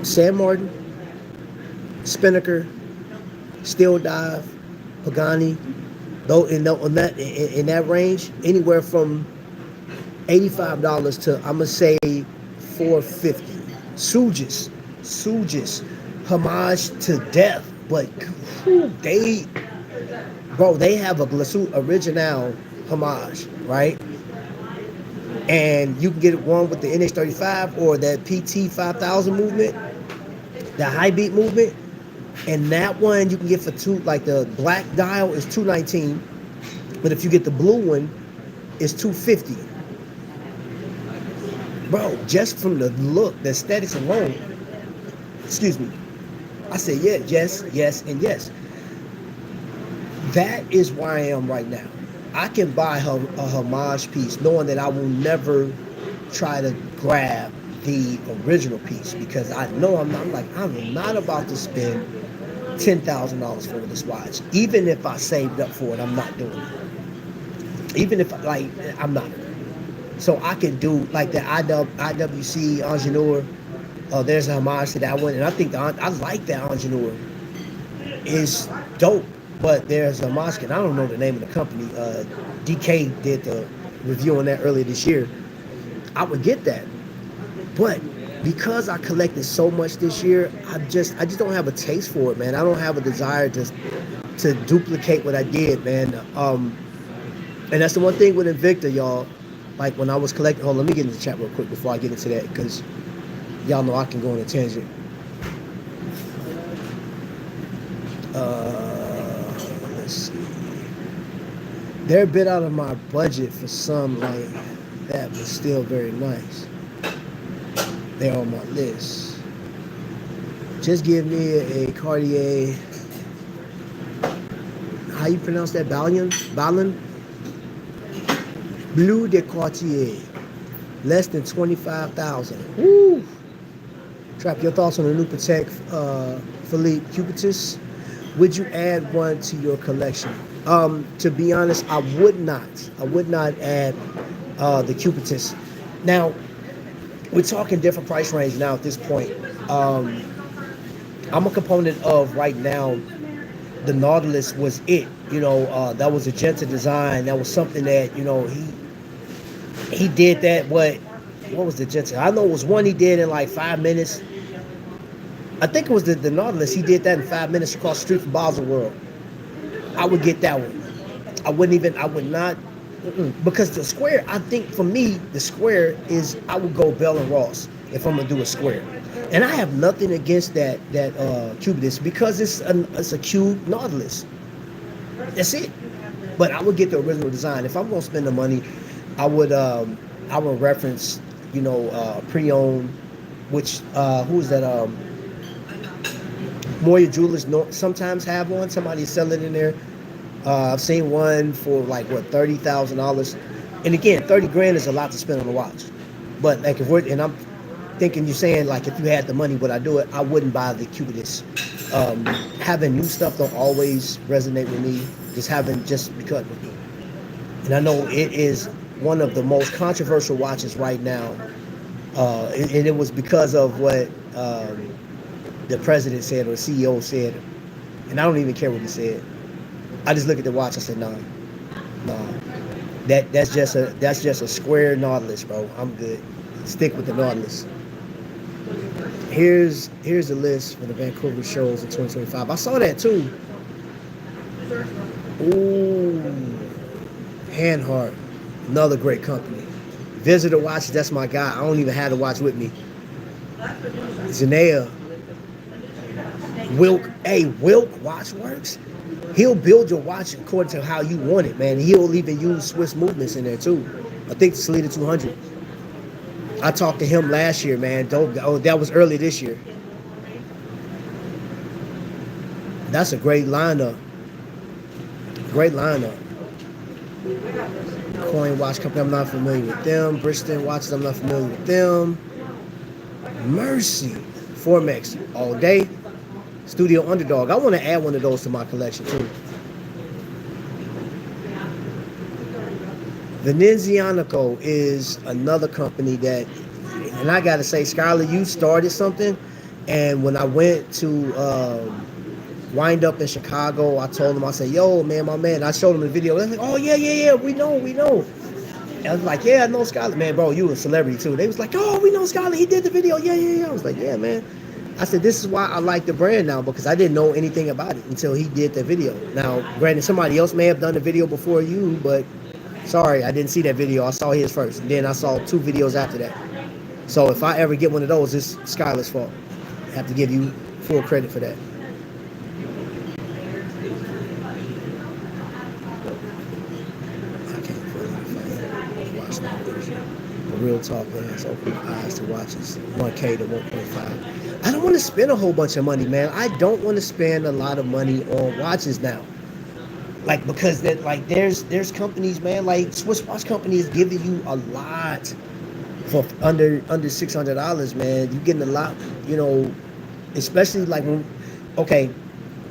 San Martin, Spinnaker, Steel Dive, Pagani, though in that range, anywhere from $85 to I'm gonna say $450. Sujis, Homage to death, but they have a Glasu Original Homage, right? And you can get one with the NH35 or that PT 5000 movement, the high beat movement, and that one you can get for like the black dial is $219, but if you get the blue one, it's $250. Bro, just from the look, the aesthetics alone. Excuse me. I said yes, and yes. That is where I am right now. I can buy a homage piece knowing that I will never try to grab the original piece because I know I'm not about to spend $10,000 for this watch. Even if I saved up for it, I'm not doing it. Even if I'm not. So I can do like the IWC Ingenieur. There's a homage to that one, and I think I like that Ingenieur. It's dope. But there's a mosque, and I don't know the name of the company. DK did the review on that earlier this year. I would get that. But because I collected so much this year, I just don't have a taste for it, man. I don't have a desire to duplicate what I did, man. And that's the one thing with Invicta, y'all. Like when I was collecting, hold on, let me get into the chat real quick before I get into that, because y'all know I can go on a tangent. Let's see. They're a bit out of my budget for some like that, but still very nice. They're on my list. Just give me a Cartier. How you pronounce that? Ballon? Bleu de Cartier. Less than 25,000. Woo! Trap, your thoughts on the new Patek Philippe Cubitus? Would you add one to your collection? To be honest, I would not. I would not add the Cubitus. Now, we're talking different price range now at this point. I'm a component of right now. The Nautilus was it. That was a Genta design. That was something that he did that. What was the Genta? I know it was one he did in like 5 minutes. I think it was the Nautilus. He did that in 5 minutes across the street from Basel World. I would get that one. I would not, because the square, I think for me, the square is, I would go Bell and Ross if I'm gonna do a square. And I have nothing against that Cubitus, because it's a cube Nautilus. That's it. But I would get the original design. If I'm gonna spend the money, I would reference, pre-owned, which who is that? Moya Jewelers sometimes have one. Somebody's selling in there. I've seen one for like $30,000. And again, 30 grand is a lot to spend on a watch. But like and I'm thinking you're saying like if you had the money, would I do it? I wouldn't buy the Cubitus. Having new stuff don't always resonate with me. Just because. And I know it is one of the most controversial watches right now. And it was because of what the president said or the CEO said, and I don't even care what he said. I just look at the watch. I said, nah. That's just a square Nautilus, bro. I'm good. Stick with the Nautilus. Here's the list for the Vancouver shows in 2025. I saw that too. Ooh, Hanhart, another great company. Visitor Watches, that's my guy. I don't even have the watch with me. Zenea. Wilk Watchworks. He'll build your watch according to how you want it, man. He'll even use Swiss movements in there too. I think the Salida 200. I talked to him last year, man. Oh, that was early this year. That's a great lineup. Great lineup. Coin Watch Company, I'm not familiar with them. Bristol Watches, I'm not familiar with them. Mercy. Formex, all day. Studio Underdog. I want to add one of those to my collection too. Venezianico is another company that, and I gotta say, Skylar, you started something. And when I went to wind up in Chicago, I told him, I said, yo, man, my man. I showed him the video. They're like, oh, yeah, we know. And I was like, yeah, I know Skylar. Man, bro, you a celebrity too. They was like, oh, we know Skylar. He did the video. Yeah. I was like, yeah, man. I said, this is why I like the brand now, because I didn't know anything about it until he did the video. Now, granted, somebody else may have done the video before you, but sorry, I didn't see that video. I saw his first, and then I saw 2 videos after that. So if I ever get one of those, it's Skylar's fault. I have to give you full credit for that. Real talk, man. It's open my eyes to watches. 1K to 1.5. I don't want to spend a whole bunch of money, man. I don't want to spend a lot of money on watches now. Like, because that, like, there's companies, man, like Swiss watch companies giving you a lot for under $600, man. You're getting a lot, especially like when, okay,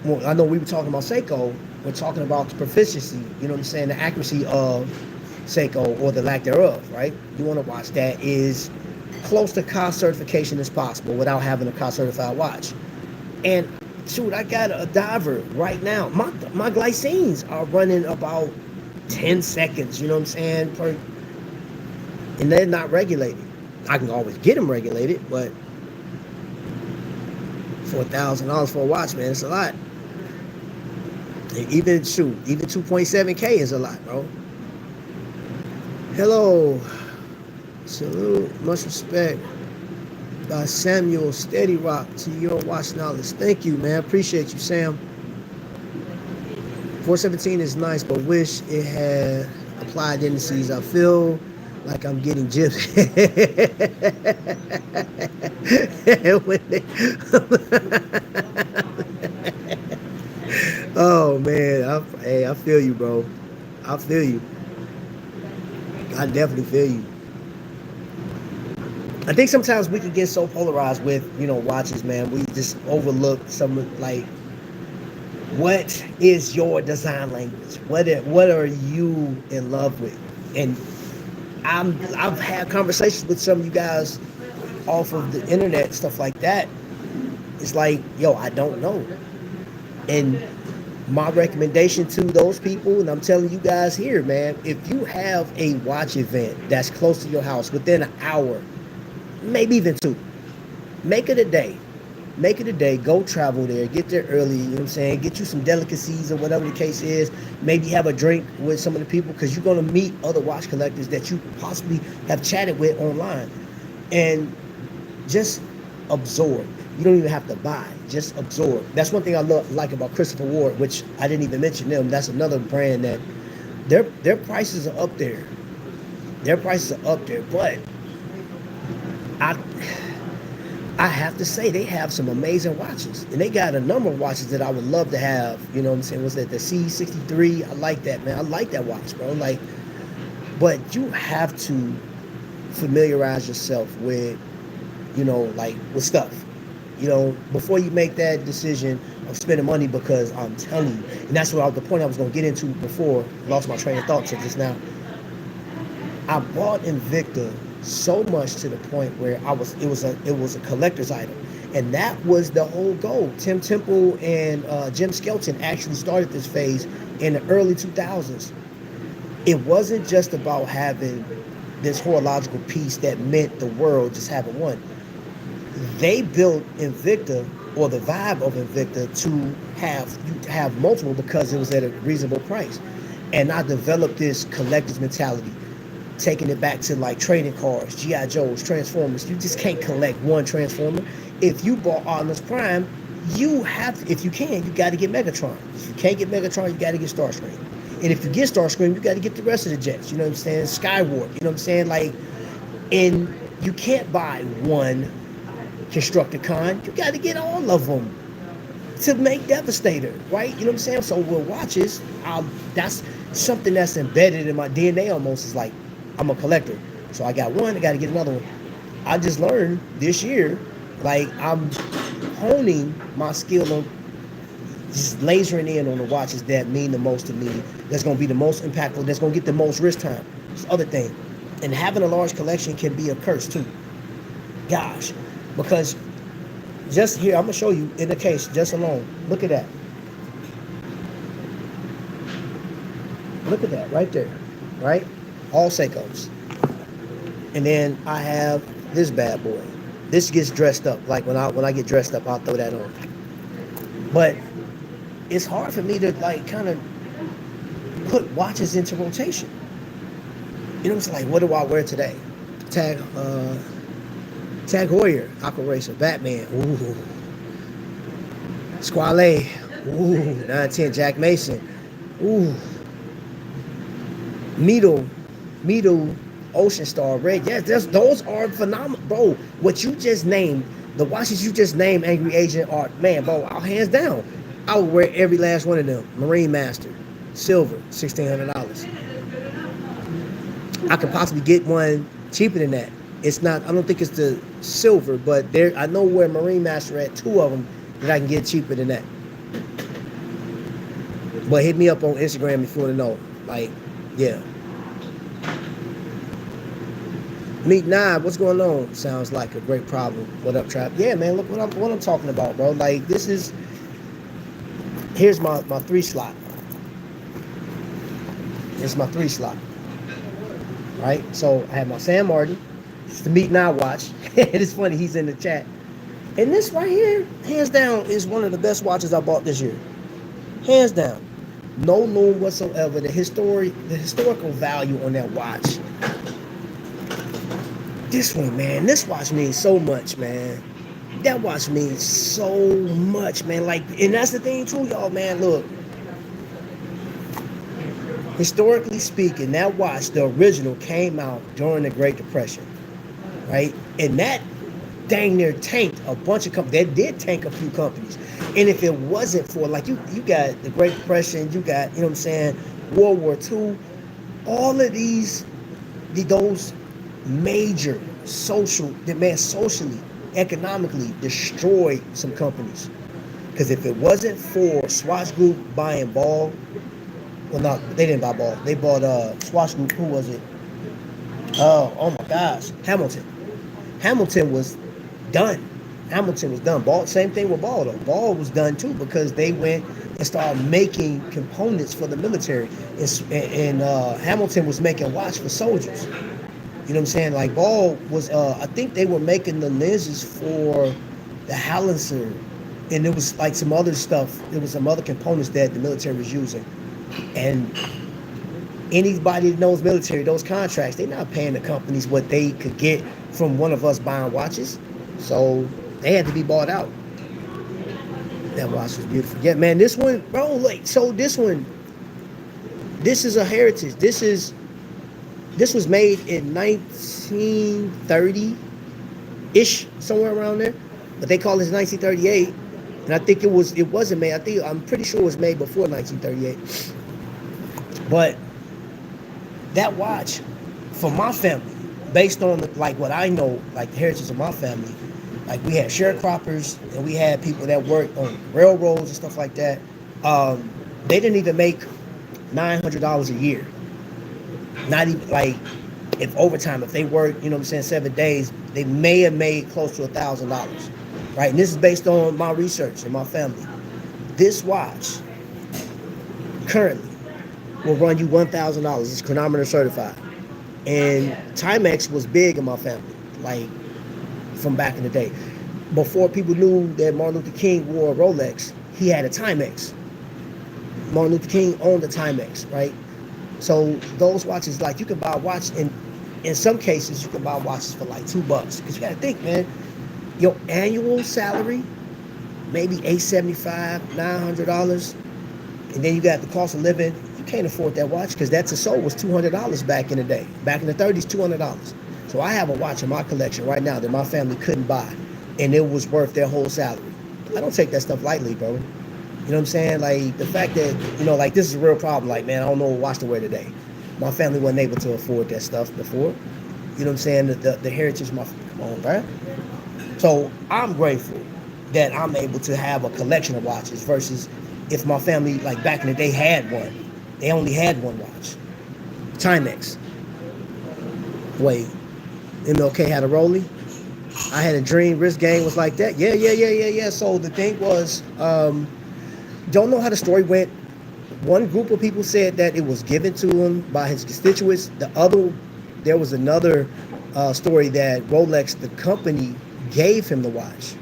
well, I know we were talking about Seiko. We're talking about the proficiency, you know what I'm saying, the accuracy of Seiko, or the lack thereof, right? You want to watch that is close to COS certification as possible without having a COS certified watch. And shoot, I got a diver right now. My glycines are running about 10 seconds, you know what I'm saying, and they're not regulated. I can always get them regulated, but $4,000 for a watch, man, it's a lot. Even 2.7K is a lot, bro. Hello. Salute. Much respect. By Samuel Steady Rock to your watch knowledge. Thank you, man. Appreciate you, Sam. 417 is nice, but wish it had applied indices. I feel like I'm getting gypped. Oh man, hey, I feel you, bro. I feel you. I definitely feel you. I think sometimes we can get so polarized with, watches, man. We just overlook some, like, what is your design language? What are you in love with? And I've had conversations with some of you guys off of the internet, stuff like that. It's like, yo, I don't know. And my recommendation to those people, and I'm telling you guys here, man, if you have a watch event that's close to your house within an hour, maybe even two, make it a day. Make it a day. Go travel there. Get there early. You know what I'm saying? Get you some delicacies or whatever the case is. Maybe have a drink with some of the people, because you're going to meet other watch collectors that you possibly have chatted with online. And just absorb. You don't even have to buy. Just absorb. That's one thing I like about Christopher Ward, which I didn't even mention them. That's another brand that their prices are up there. Their prices are up there. But I have to say, they have some amazing watches. And they got a number of watches that I would love to have. You know what I'm saying? Was that the C63? I like that, man. I like that watch, bro. Like, but you have to familiarize yourself with, with stuff. Before you make that decision of spending money, because I'm telling you, and that's the point I was going to get into before, lost my train of thought to just now. I bought Invicta so much to the point where it was a collector's item, and that was the whole goal. Tim Temple and Jim Skelton actually started this phase in the early 2000s. It wasn't just about having this horological piece that meant the world, just having one. They built Invicta, or the vibe of Invicta, to have multiple, because it was at a reasonable price. And I developed this collector's mentality, taking it back to like trading cards, G.I. Joes, Transformers. You just can't collect one Transformer. If you bought Optimus Prime, you got to get Megatron. If you can't get Megatron, you got to get Starscream. And if you get Starscream, you got to get the rest of the jets. You know what I'm saying? Skywarp. You know what I'm saying? Like, and you can't buy one Constructicon. You got to get all of them to make Devastator, right? You know what I'm saying? So with watches, that's something that's embedded in my DNA almost. Is like, I'm a collector. So I got one, I got to get another one. I just learned this year, like, I'm honing my skill on just lasering in on the watches that mean the most to me, that's going to be the most impactful, that's going to get the most wrist time. It's the other thing. And having a large collection can be a curse too. Gosh. Because just here, I'm going to show you in the case, just alone. Look at that. Look at that right there, right? All Seikos. And then I have this bad boy. This gets dressed up. Like when I get dressed up, I'll throw that on. But it's hard for me to like kind of put watches into rotation. You know, it's like, what do I wear today? Tag Heuer, Aqua Racer, Batman, ooh. Squale, ooh. 910 Jack Mason, ooh. Middle, Ocean Star, Red. Yes, those are phenomenal, bro. What you just named, the watches you just named, Angry Agent, are, man, bro, hands down. I would wear every last one of them. Marine Master, silver, $1,600. I could possibly get one cheaper than that. It's not, I don't think it's the silver, but there, I know where Marine Master at, 2 of them that I can get cheaper than that. But hit me up on Instagram if you want to know. Like, yeah. Meet Nine, what's going on? Sounds like a great problem. What up, Trap? Yeah, man, look what I'm talking about, bro. Like, this is, here's my 3 slot. It's my 3 slot. Right? So I have my Sam Martin. It's the Meet Nine watch. It's funny, he's in the chat. And this right here, hands down, is one of the best watches I bought this year. Hands down. No loom whatsoever. The historical value on that watch. This one, man, this watch means so much, man. That watch means so much, man. Like, and that's the thing too, y'all, man. Look, historically speaking, that watch, the original, came out during the Great Depression, right? And that dang near tanked a bunch of companies. That did tank a few companies. And if it wasn't for, like, you got the Great Depression, you got, you know what I'm saying, World War II, all of those major socially, economically destroyed some companies. Because if it wasn't for Swatch Group buying Ball, well, no, they didn't buy Ball. They bought Swatch Group. Who was it? Oh my gosh, Hamilton. Hamilton was done. Hamilton was done. Ball, same thing with Ball though. Ball was done too because they went and started making components for the military. And Hamilton was making watch for soldiers. You know what I'm saying? Like Ball was, I think they were making the lenses for the Howitzer, and it was like some other stuff. There was some other components that the military was using. And anybody that knows military, those contracts, they're not paying the companies what they could get from one of us buying watches. So they had to be bought out. That watch was beautiful. Yeah, man, this one, bro, like, so this one, this is a heritage. This was made in 1930-ish, somewhere around there. But they call it 1938. And I think it wasn't made, I'm pretty sure it was made before 1938. But that watch, for my family, based on like what I know, like the heritage of my family, like we had sharecroppers and we had people that worked on railroads and stuff like that. They didn't even make $900 a year. Not even, like, if overtime, if they worked, you know what I'm saying, 7 days, they may have made close to $1,000, right? And this is based on my research and my family. This watch currently will run you $1,000. It's chronometer certified. And Timex was big in my family, like from back in the day. Before people knew that Martin Luther King wore a Rolex, he had a Timex. Martin Luther King owned a Timex, right? So those watches, like, you can buy a watch, and in some cases you can buy watches for like $2. Because you gotta think, man, your annual salary, maybe $875, $900, and then you got the cost of living. You can't afford that watch because that Tissot was $200 back in the day. Back in the 30s, $200. So I have a watch in my collection right now that my family couldn't buy, and it was worth their whole salary. I don't take that stuff lightly, bro. You know what I'm saying? Like, the fact that, you know, like, this is a real problem. Like, man, I don't know what watch to wear today. My family wasn't able to afford that stuff before. You know what I'm saying? The heritage, come on, bro. So I'm grateful that I'm able to have a collection of watches versus if my family, like back in the day, had one. They only had one watch. Timex. Wait, MLK had a Rollie? I had a Dream. Wrist game was like that. Yeah. So the thing was, don't know how the story went. One group of people said that it was given to him by his constituents. There was another story that Rolex, the company, gave him the watch,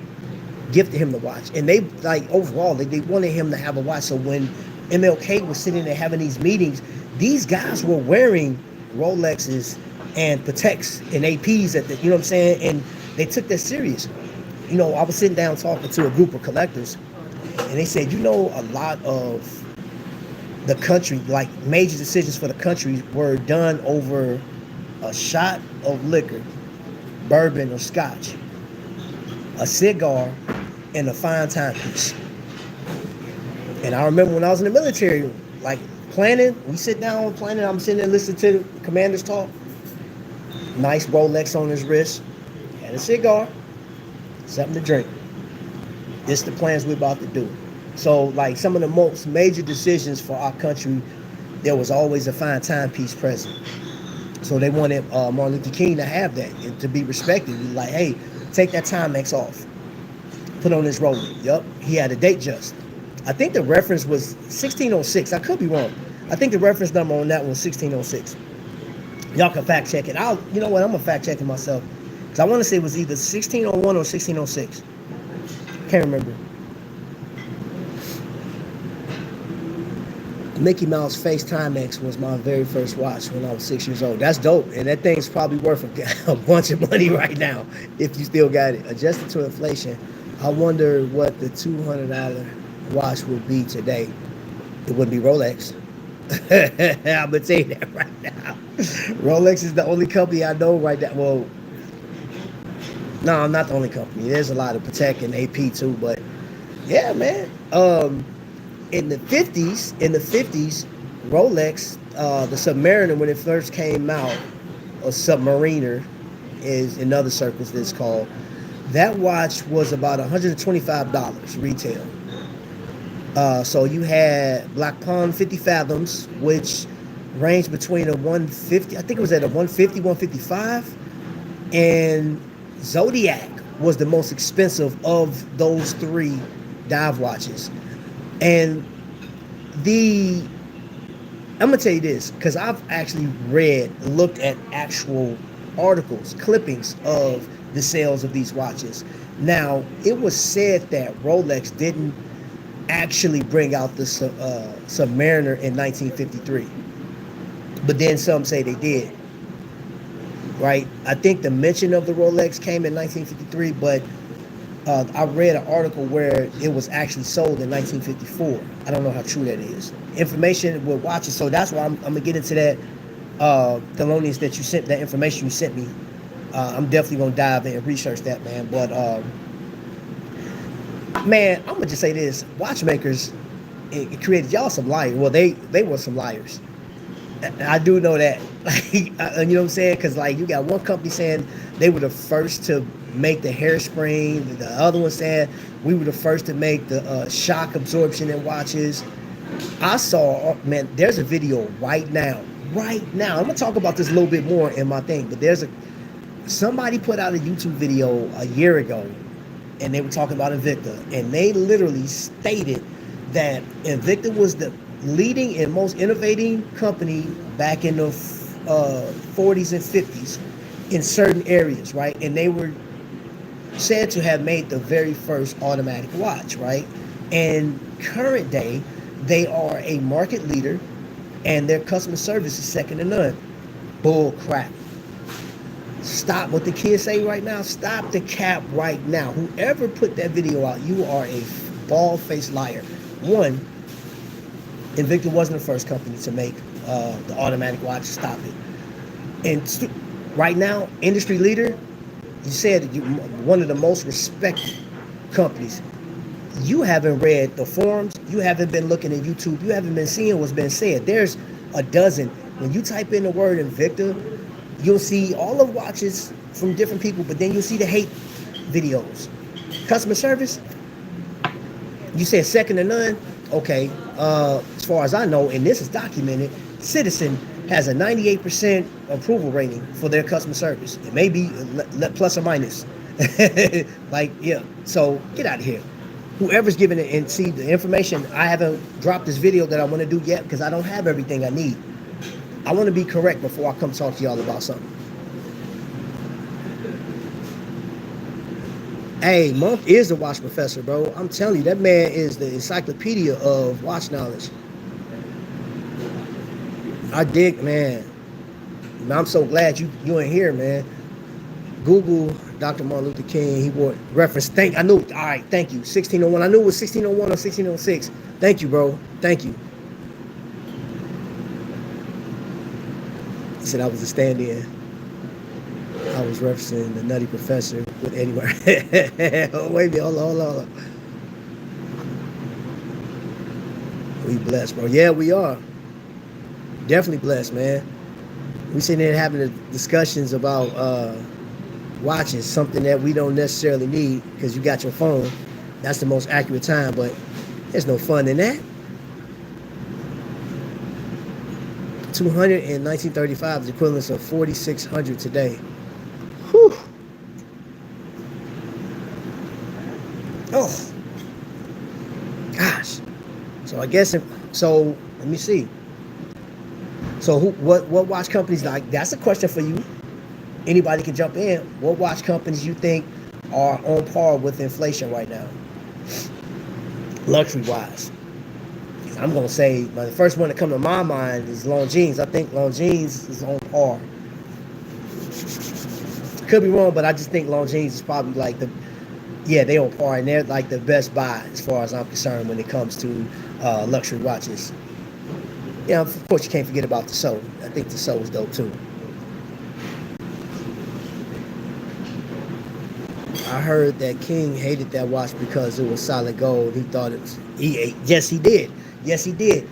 gifted him the watch. And they, like, overall, they wanted him to have a watch. So when MLK was sitting there having these meetings, these guys were wearing Rolexes and Pateks and APs at the, you know what I'm saying? And they took that serious. You know, I was sitting down talking to a group of collectors, and they said, you know, a lot of the country, like major decisions for the country, were done over a shot of liquor, bourbon or scotch, a cigar, and a fine timepiece. And I remember when I was in the military, like, planning, we sit down planning, I'm sitting there listening to the commanders talk. Nice Rolex on his wrist, had a cigar, something to drink. This is the plans we're about to do. So, like, some of the most major decisions for our country, there was always a fine timepiece present. So they wanted Martin Luther King to have that and to be respected. He was like, hey, take that Timex off, put on his Rollie. Yup, he had a date just. I think the reference was 1606. I could be wrong. I think the reference number on that one was 1606. Y'all can fact check it. You know what? I'm gonna fact check it myself because I want to say it was either 1601 or 1606. Can't remember. Mickey Mouse Face Timex was my very first watch when I was 6 years old. That's dope, and that thing's probably worth a bunch of money right now if you still got it. Adjusted to inflation, I wonder what the $200 watch would be today. It wouldn't be Rolex. I'm gonna tell you that right now. Rolex is the only company I know right now. Well, no, I'm not the only company. There's a lot of Patek and AP too, but yeah, man. In the 50s, Rolex, the Submariner, when it first came out, or Submariner is in other circles it's called, that watch was about $125 retail. So you had Black Palm 50 Fathoms, which ranged between a 150, I think it was at a 150, 155, and Zodiac was the most expensive of those three dive watches. And I'm gonna tell you this, because I've actually looked at actual articles, clippings of the sales of these watches. Now, it was said that Rolex didn't actually bring out the Submariner in 1953, but then some say they did. Right? I think the mention of the Rolex came in 1953, but I read an article where it was actually sold in 1954. I don't know how true that is. Information with watches, so that's why I'm gonna get into that. Thelonious, that you sent, that information you sent me. I'm definitely gonna dive in and research that, man. But man, I'm gonna just say this: watchmakers, it created y'all some liars. Well, they were some liars. I do know that. Like, you know what I'm saying? Because like you got one company saying they were the first to make the hairspring, the other one saying we were the first to make the shock absorption in watches. I saw, man, there's a video right now. I'm gonna talk about this a little bit more in my thing, but somebody put out a YouTube video a year ago, and they were talking about Invicta, and they literally stated that Invicta was the leading and most innovating company back in the 40s and 50s in certain areas, right? And they were said to have made the very first automatic watch, right? And current day, they are a market leader, and their customer service is second to none. Bull crap. Stop what the kids say right now. Stop the cap right now. Whoever put that video out, you are a bald-faced liar. One, Invicta wasn't the first company to make the automatic watch. Stop it. And right now, industry leader, you said one of the most respected companies. You haven't read the forums. You haven't been looking at YouTube. You haven't been seeing what's been said. There's a dozen. When you type in the word Invicta, you'll see all of watches from different people, but then you'll see the hate videos. Customer service, you said second to none. Okay, as far as I know, and this is documented, Citizen has a 98% approval rating for their customer service. It may be plus or minus. Like, yeah, so get out of here. Whoever's giving it, and see the information, I haven't dropped this video that I want to do yet because I don't have everything I need. I want to be correct before I come talk to y'all about something. Hey, Monk is a watch professor, bro. I'm telling you, that man is the encyclopedia of watch knowledge. I dig, man. I'm so glad you ain't here, man. Google Dr. Martin Luther King. He wore reference. I knew. All right, thank you. 1601. I knew it was 1601 or 1606. Thank you, bro. Thank you. He said I was a stand-in. I was referencing the Nutty Professor with Eddie Murphy. Oh, wait a minute. Hold on. We blessed, bro. Yeah, we are. Definitely blessed, man. We sitting there having discussions about watches, something that we don't necessarily need because you got your phone. That's the most accurate time, but there's no fun in that. 200 in 1935 is the equivalent of 4,600 today. Whew. Oh, gosh. So I guess so. Let me see. So what watch companies, like, that's a question for you. Anybody can jump in. What watch companies you think are on par with inflation right now, luxury wise? I'm gonna say the first one that come to my mind is Longines. I think Longines is on par. Could be wrong, but I just think Longines is probably like they on par, and they're like the best buy as far as I'm concerned when it comes to luxury watches. Yeah, of course you can't forget about the Soul. I think the Soul is dope too. I heard that King hated that watch because it was solid gold. He thought it was. Yes, he did. Yes, he did.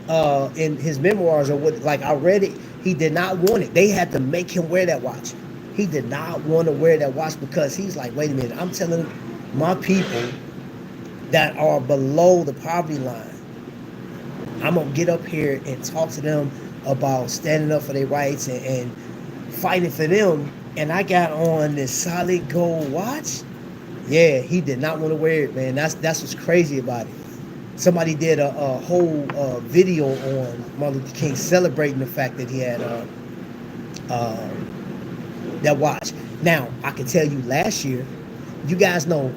In his memoirs or what, like I read it, he did not want it. They had to make him wear that watch. He did not want to wear that watch because he's like, wait a minute, I'm telling my people that are below the poverty line, I'm gonna get up here and talk to them about standing up for their rights and fighting for them. And I got on this solid gold watch. Yeah, he did not want to wear it, man. That's what's crazy about it. Somebody did a whole video on Martin Luther King celebrating the fact that he had that watch. Now, I can tell you last year, you guys know,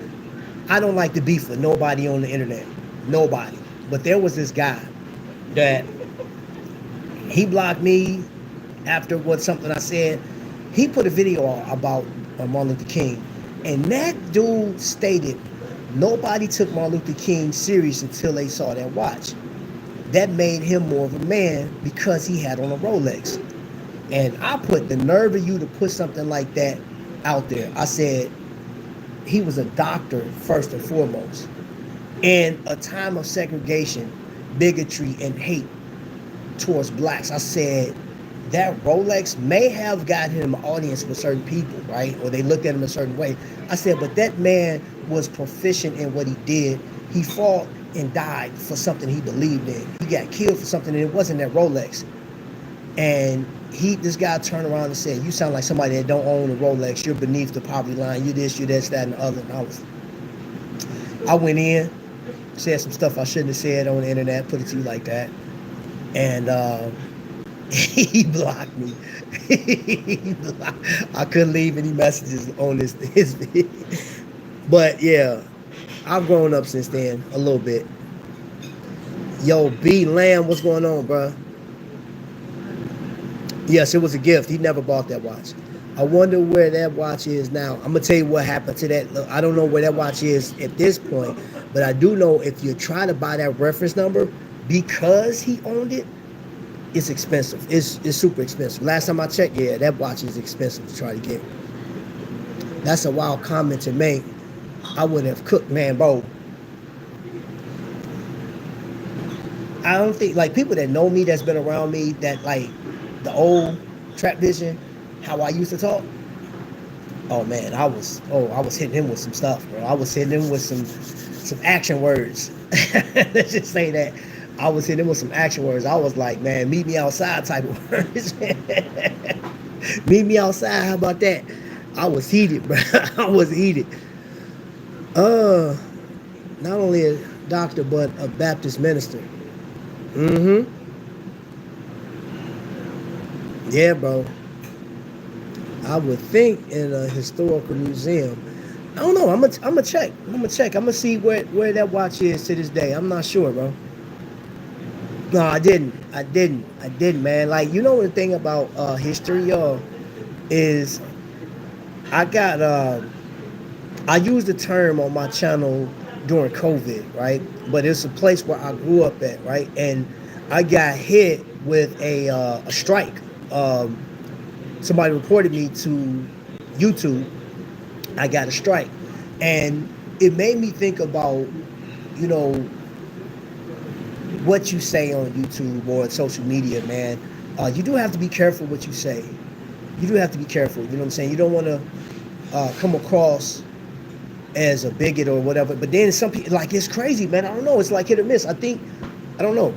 I don't like to beef with nobody on the internet. Nobody. But there was this guy that he blocked me after something I said. He put a video about Martin Luther King. And that dude stated nobody took Martin Luther King serious until they saw that watch. That made him more of a man because he had on a Rolex. And I put the nerve of you to put something like that out there. I said he was a doctor first and foremost. In a time of segregation, bigotry, and hate towards blacks, I said that Rolex may have got him an audience with certain people, right? Or they looked at him a certain way. I said, but that man was proficient in what he did. He fought and died for something he believed in. He got killed for something, and it wasn't that Rolex. And this guy turned around and said, you sound like somebody that don't own a Rolex. You're beneath the poverty line. You're this, you're that, and the other. And I went in, said some stuff I shouldn't have said on the internet, put it to you like that. And he blocked me. I couldn't leave any messages on his video. But yeah, I've grown up since then a little bit. Yo, B Lamb, what's going on, bro? Yes, it was a gift. He never bought that watch. I wonder where that watch is now. I'm gonna tell you what happened to that. Look, I don't know where that watch is at this point, but I do know if you try to buy that reference number because he owned it, it's expensive. It's super expensive. Last time I checked, yeah, that watch is expensive to try to get. That's a wild comment to make. I would have cooked, man, bro. I don't think, like, people that know me, that's been around me, that like the old Trapvision, how I used to talk. Oh man, I was hitting him with some stuff, bro. I was hitting him with some action words. Let's just say that. I was hitting him with some action words. I was like, man, meet me outside type of words. Meet me outside, how about that? I was heated, bro. I was heated. Not only a doctor, but a Baptist minister. Mm-hmm. Yeah, bro. I would think in a historical museum. I don't know. I'm gonna check. I'm gonna see where that watch is to this day. I'm not sure, bro. No, I didn't, man. Like, you know, the thing about history, y'all, is I got I used the term on my channel during COVID, right? But it's a place where I grew up at, right? And I got hit with a strike. Somebody reported me to YouTube. I got a strike, and it made me think about, you know, what you say on YouTube or social media, man. You do have to be careful what you say. You do have to be careful. You know what I'm saying? You don't want to come across as a bigot or whatever. But then some people, like, it's crazy, man. I don't know. It's like hit or miss. I don't know.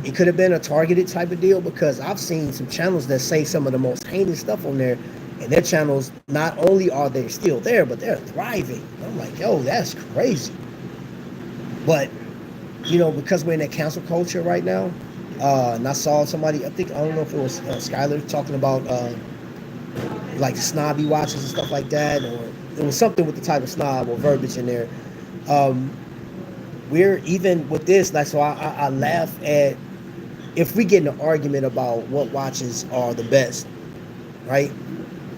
It could have been a targeted type of deal, because I've seen some channels that say some of the most heinous stuff on there, and their channels, not only are they still there, but they're thriving. I'm like, yo, that's crazy. But, you know, because we're in that cancel culture right now, and I saw somebody, I don't know if it was Skylar talking about like snobby watches and stuff like that, or it was something with the type of snob or verbiage in there. we're even with this, like, so I laugh at if we get in an argument about what watches are the best, right?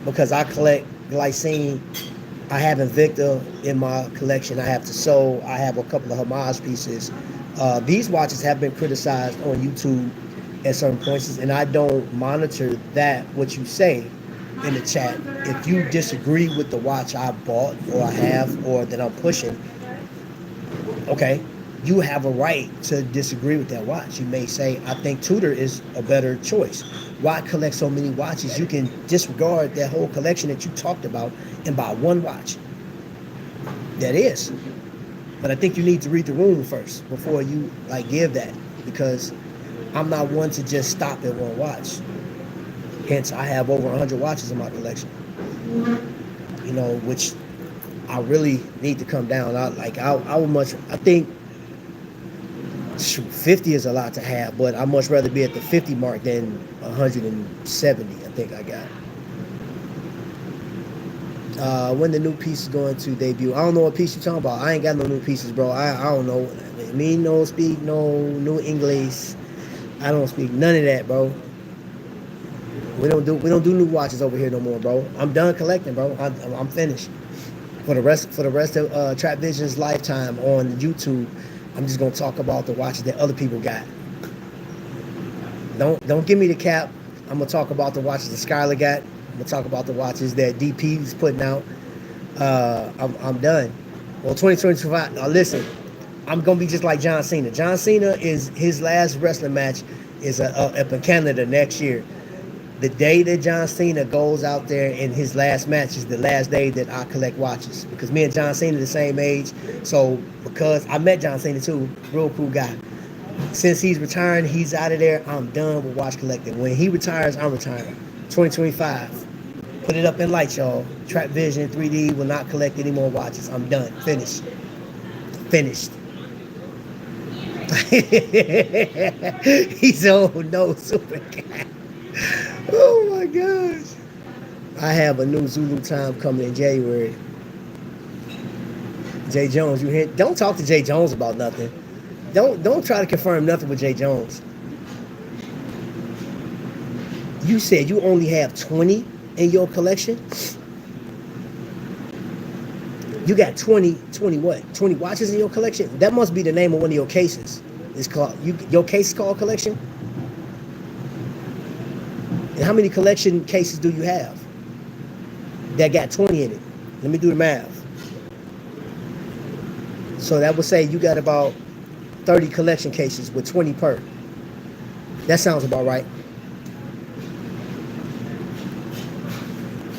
Because I collect glycine, I have Invicta in my collection, I have Tissot, I have a couple of Homage pieces. These watches have been criticized on YouTube at certain points, and I don't monitor that, what you say in the chat. If you disagree with the watch I bought or I have or that I'm pushing, okay, you have a right to disagree with that watch. You may say, I think Tudor is a better choice. Why collect so many watches? You can disregard that whole collection that you talked about and buy one watch. That is. But I think you need to read the room first before you like give that, because I'm not one to just stop at one watch. Hence, I have over 100 watches in my collection. You know, which I really need to come down. I would much. I think 50 is a lot to have, but I much rather be at the 50 mark than 170. I think I got. When the new piece is going to debut. I don't know what piece you're talking about. I ain't got no new pieces, bro. I don't know. Me no speak no new English. I don't speak none of that, bro. We don't do new watches over here no more, bro. I'm done collecting, bro. I'm finished. For the rest of Trapvision's lifetime on YouTube, I'm just gonna talk about the watches that other people got. Don't give me the cap. I'm gonna talk about the watches that Skylar got. I'm gonna talk about the watches that DP is putting out. I'm done. Well, 2025. Now listen, I'm gonna be just like John Cena. John Cena is his last wrestling match is up in Canada next year. The day that John Cena goes out there in his last match is the last day that I collect watches, because me and John Cena are the same age. So because I met John Cena too, real cool guy. Since he's retiring, he's out of there. I'm done with watch collecting. When he retires, I'm retiring. 2025. Put it up in lights, y'all. Trapvision 3D will not collect any more watches. I'm done. Finished. He's oh no, super cat. Oh my gosh. I have a new Zulu time coming in January. Jay Jones, you hear? Don't talk to Jay Jones about nothing. Don't try to confirm nothing with Jay Jones. You said you only have 20 in your collection? You got 20 what? 20 watches in your collection? That must be the name of one of your cases. It's called your case is called collection? And how many collection cases do you have that got 20 in it? Let me do the math. So that would say you got about 30 collection cases with 20 per. That sounds about right.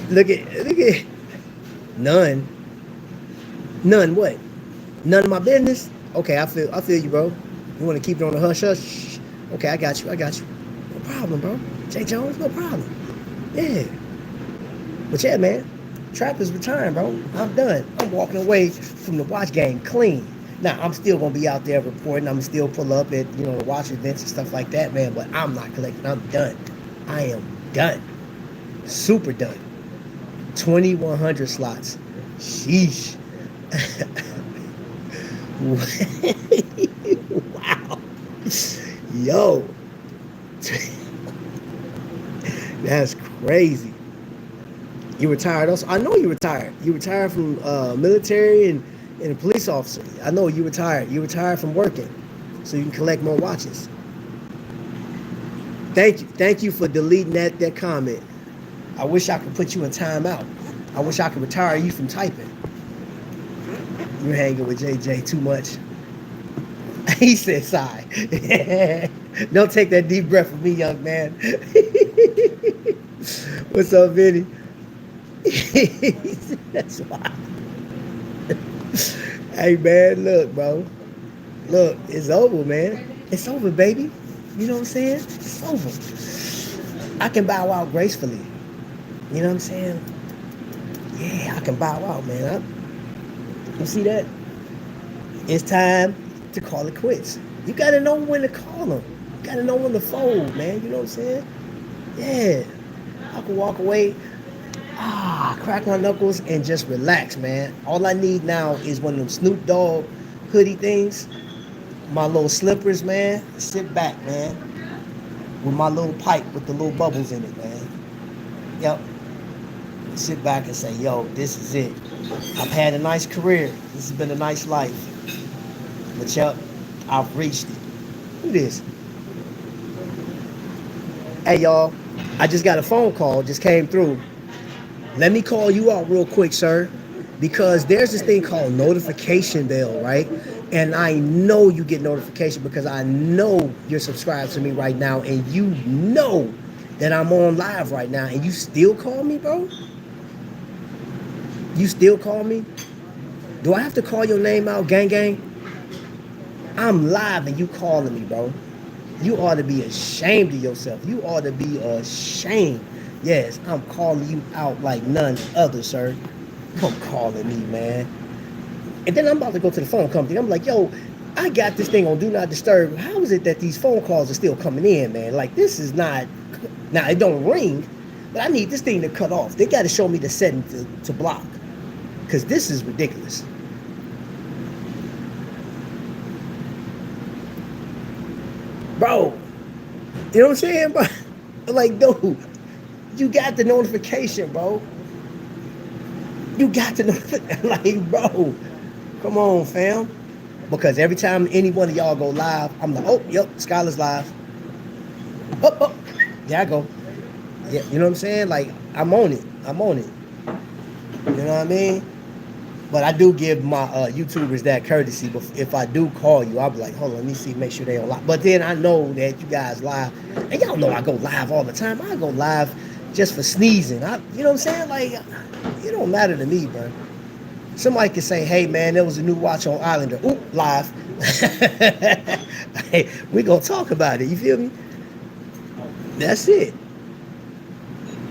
Look at none what? None of my business? Okay, I feel you, bro. You want to keep it on the hush hush? Okay, I got you. No problem, bro. Jay Jones, no problem. Yeah. But yeah, man, Trap is retiring, bro. I'm done. I'm walking away from the watch game clean. Now, I'm still going to be out there reporting. I'm still pull up at, the watch events and stuff like that, man. But I'm not collecting. I'm done. I am done. Super done. 2,100 slots. Sheesh. Wow. Yo. That's crazy. You retired also? I know you retired. You retired from military and a police officer. I know you retired. You retired from working so you can collect more watches. Thank you for deleting that comment. I wish I could put you in timeout. I wish I could retire you from typing. You're hanging with JJ too much. He said, sigh. Don't take that deep breath with me, young man. What's up, Vinny? That's why. Hey, man, look, bro. Look, it's over, man. It's over, baby. You know what I'm saying? It's over. I can bow out gracefully. You know what I'm saying? Yeah, I can bow out, man. You see that? It's time to call it quits. You got to know when to call them. You got to know when to fold, man. You know what I'm saying? Yeah. I can walk away, crack my knuckles, and just relax, man. All I need now is one of them Snoop Dogg hoodie things my little slippers, man. Sit back, man, with my little pipe with the little bubbles in it, man. Yep. Sit back and say, yo, this is it. I've had a nice career. This has been a nice life. But yep, I've reached it. Who this? Hey, y'all. I just got a phone call. Just came through. Let me call you out real quick, sir. Because there's this thing called notification bell, right? And I know you get notification because I know you're subscribed to me right now. And you know that I'm on live right now. And you still call me, bro? You still call me? Do I have to call your name out, gang gang? I'm live and you calling me, bro. You ought to be ashamed of yourself. You ought to be ashamed. Yes, I'm calling you out like none other, sir. Come calling me, man. And then I'm about to go to the phone company. I'm like, yo, I got this thing on Do Not Disturb. How is it that these phone calls are still coming in, man? Like, this is not... Now, it don't ring, but I need this thing to cut off. They got to show me the setting to block. Because this is ridiculous. Bro, you know what I'm saying, bro? Like, dude, you got the notification, bro. You got the notification. Like, bro, come on, fam. Because every time any one of y'all go live, I'm like, oh, yep, Skylar's live. Oh, there I go. Yeah, you know what I'm saying? Like, I'm on it. I'm on it. You know what I mean? But I do give my YouTubers that courtesy. But if I do call you, I'll be like, hold on, let me see, make sure they don't live. But then I know that you guys live. And y'all know I go live all the time. I go live just for sneezing. You know what I'm saying? Like, it don't matter to me, bro. Somebody can say, hey, man, there was a new watch on Islander. Oop, live. Hey, we going to talk about it. You feel me? That's it.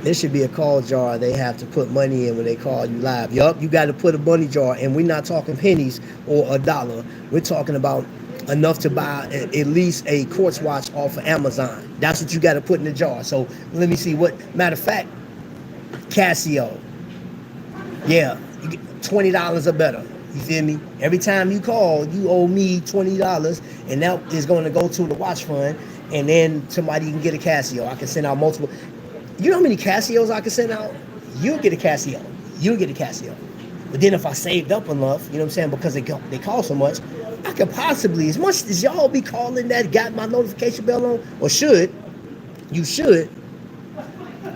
There should be a call jar they have to put money in when they call you live. Yup, you got to put a money jar, and we're not talking pennies or $1. We're talking about enough to buy at least a quartz watch off of Amazon. That's what you got to put in the jar. So let me see what. Matter of fact, Casio. Yeah, you get $20 or better. You feel me? Every time you call, you owe me $20, and that is going to go to the watch fund, and then somebody can get a Casio. I can send out multiple. You know how many Casios I can send out? You'll get a Casio. You'll get a Casio. But then if I saved up enough, you know what I'm saying, because they cost so much, I could possibly, as much as y'all be calling that got my notification bell on, or should,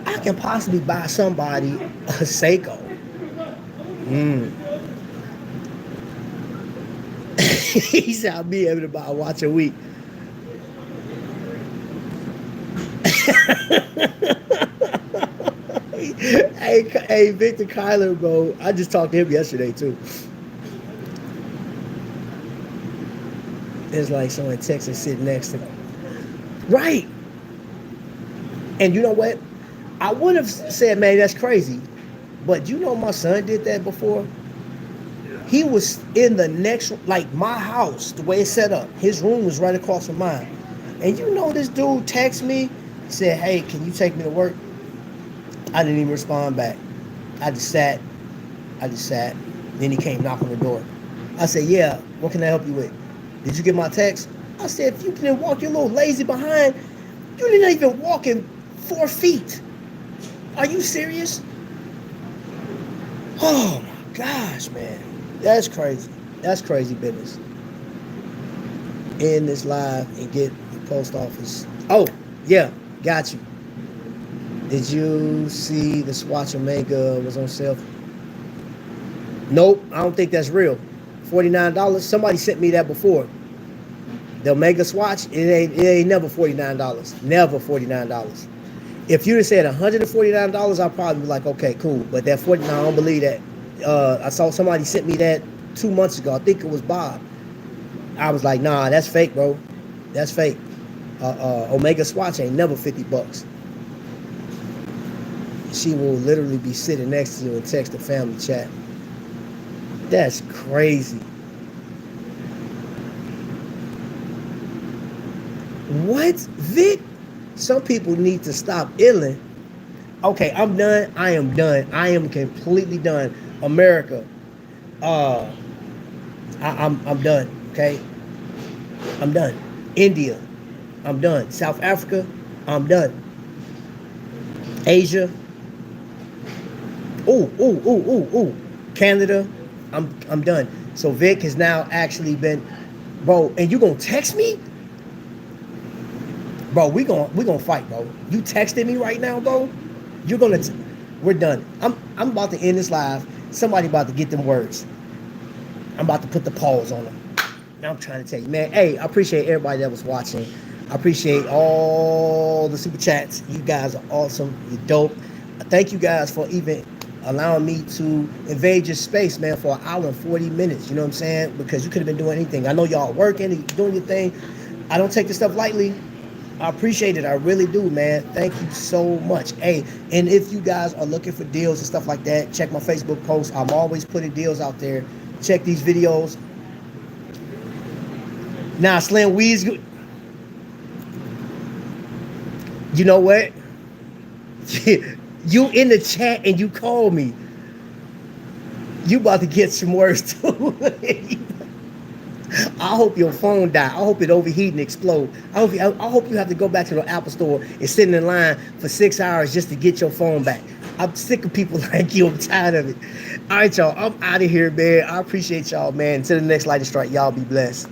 I can possibly buy somebody a Seiko. He said I'll be able to buy a watch a week. Hey, Victor Kyler, bro. I just talked to him yesterday, too. There's like someone in Texas sitting next to me. Right. And you know what? I would have said, man, that's crazy. But you know my son did that before? He was in the next, like my house, the way it's set up. His room was right across from mine. And you know this dude texted me, said, hey, can you take me to work? I didn't even respond back. I just sat. Then he came knock on the door. I said, yeah, what can I help you with? Did you get my text? I said, if you didn't walk your little lazy behind, you didn't even walk in 4 feet. Are you serious? Oh my gosh, man. That's crazy. That's crazy business. End this live and get the post office. Oh, yeah, got you. Did you see the Swatch Omega was on sale? Nope, I don't think that's real. $49. Somebody sent me that before. The Omega Swatch, it ain't never $49. Never $49. If you'd have said $149, I'd probably be like, okay, cool. But that $49, I don't believe that. I saw somebody sent me that 2 months ago. I think it was Bob. I was like, nah, that's fake, bro. That's fake. Omega Swatch ain't never $50. She will literally be sitting next to you and text the family chat. That's crazy. What, Vic? Some people need to stop illing. Okay, I'm done. I am done. I am completely done. America, I'm done. Okay, I'm done. India, I'm done. South Africa, I'm done. Asia, ooh. Canada, I'm done. So Vic has now actually been, bro. And you gonna text me, bro? We gonna fight, bro. You texted me right now, bro. You're gonna. We're done. I'm about to end this live. Somebody about to get them words. I'm about to put the pause on them. Now I'm trying to tell you, man. Hey, I appreciate everybody that was watching. I appreciate all the super chats. You guys are awesome. You're dope. Thank you guys for even allowing me to invade your space, man, for an hour and 40 minutes. You know what I'm saying? Because you could have been doing anything. I know y'all working, doing your thing. I don't take this stuff lightly. I appreciate it. I really do, man. Thank you so much. Hey, and if you guys are looking for deals and stuff like that, check my Facebook post. I'm always putting deals out there. Check these videos. Now, Slim Weeds, you know what? You in the chat and you call me. You about to get some words too. I hope your phone die. I hope it overheat and explode. I hope you have to go back to the Apple store and sit in line for 6 hours just to get your phone back. I'm sick of people like you. I'm tired of it. All right, y'all. I'm out of here, man. I appreciate y'all, man. Until the next lightning strike, y'all be blessed.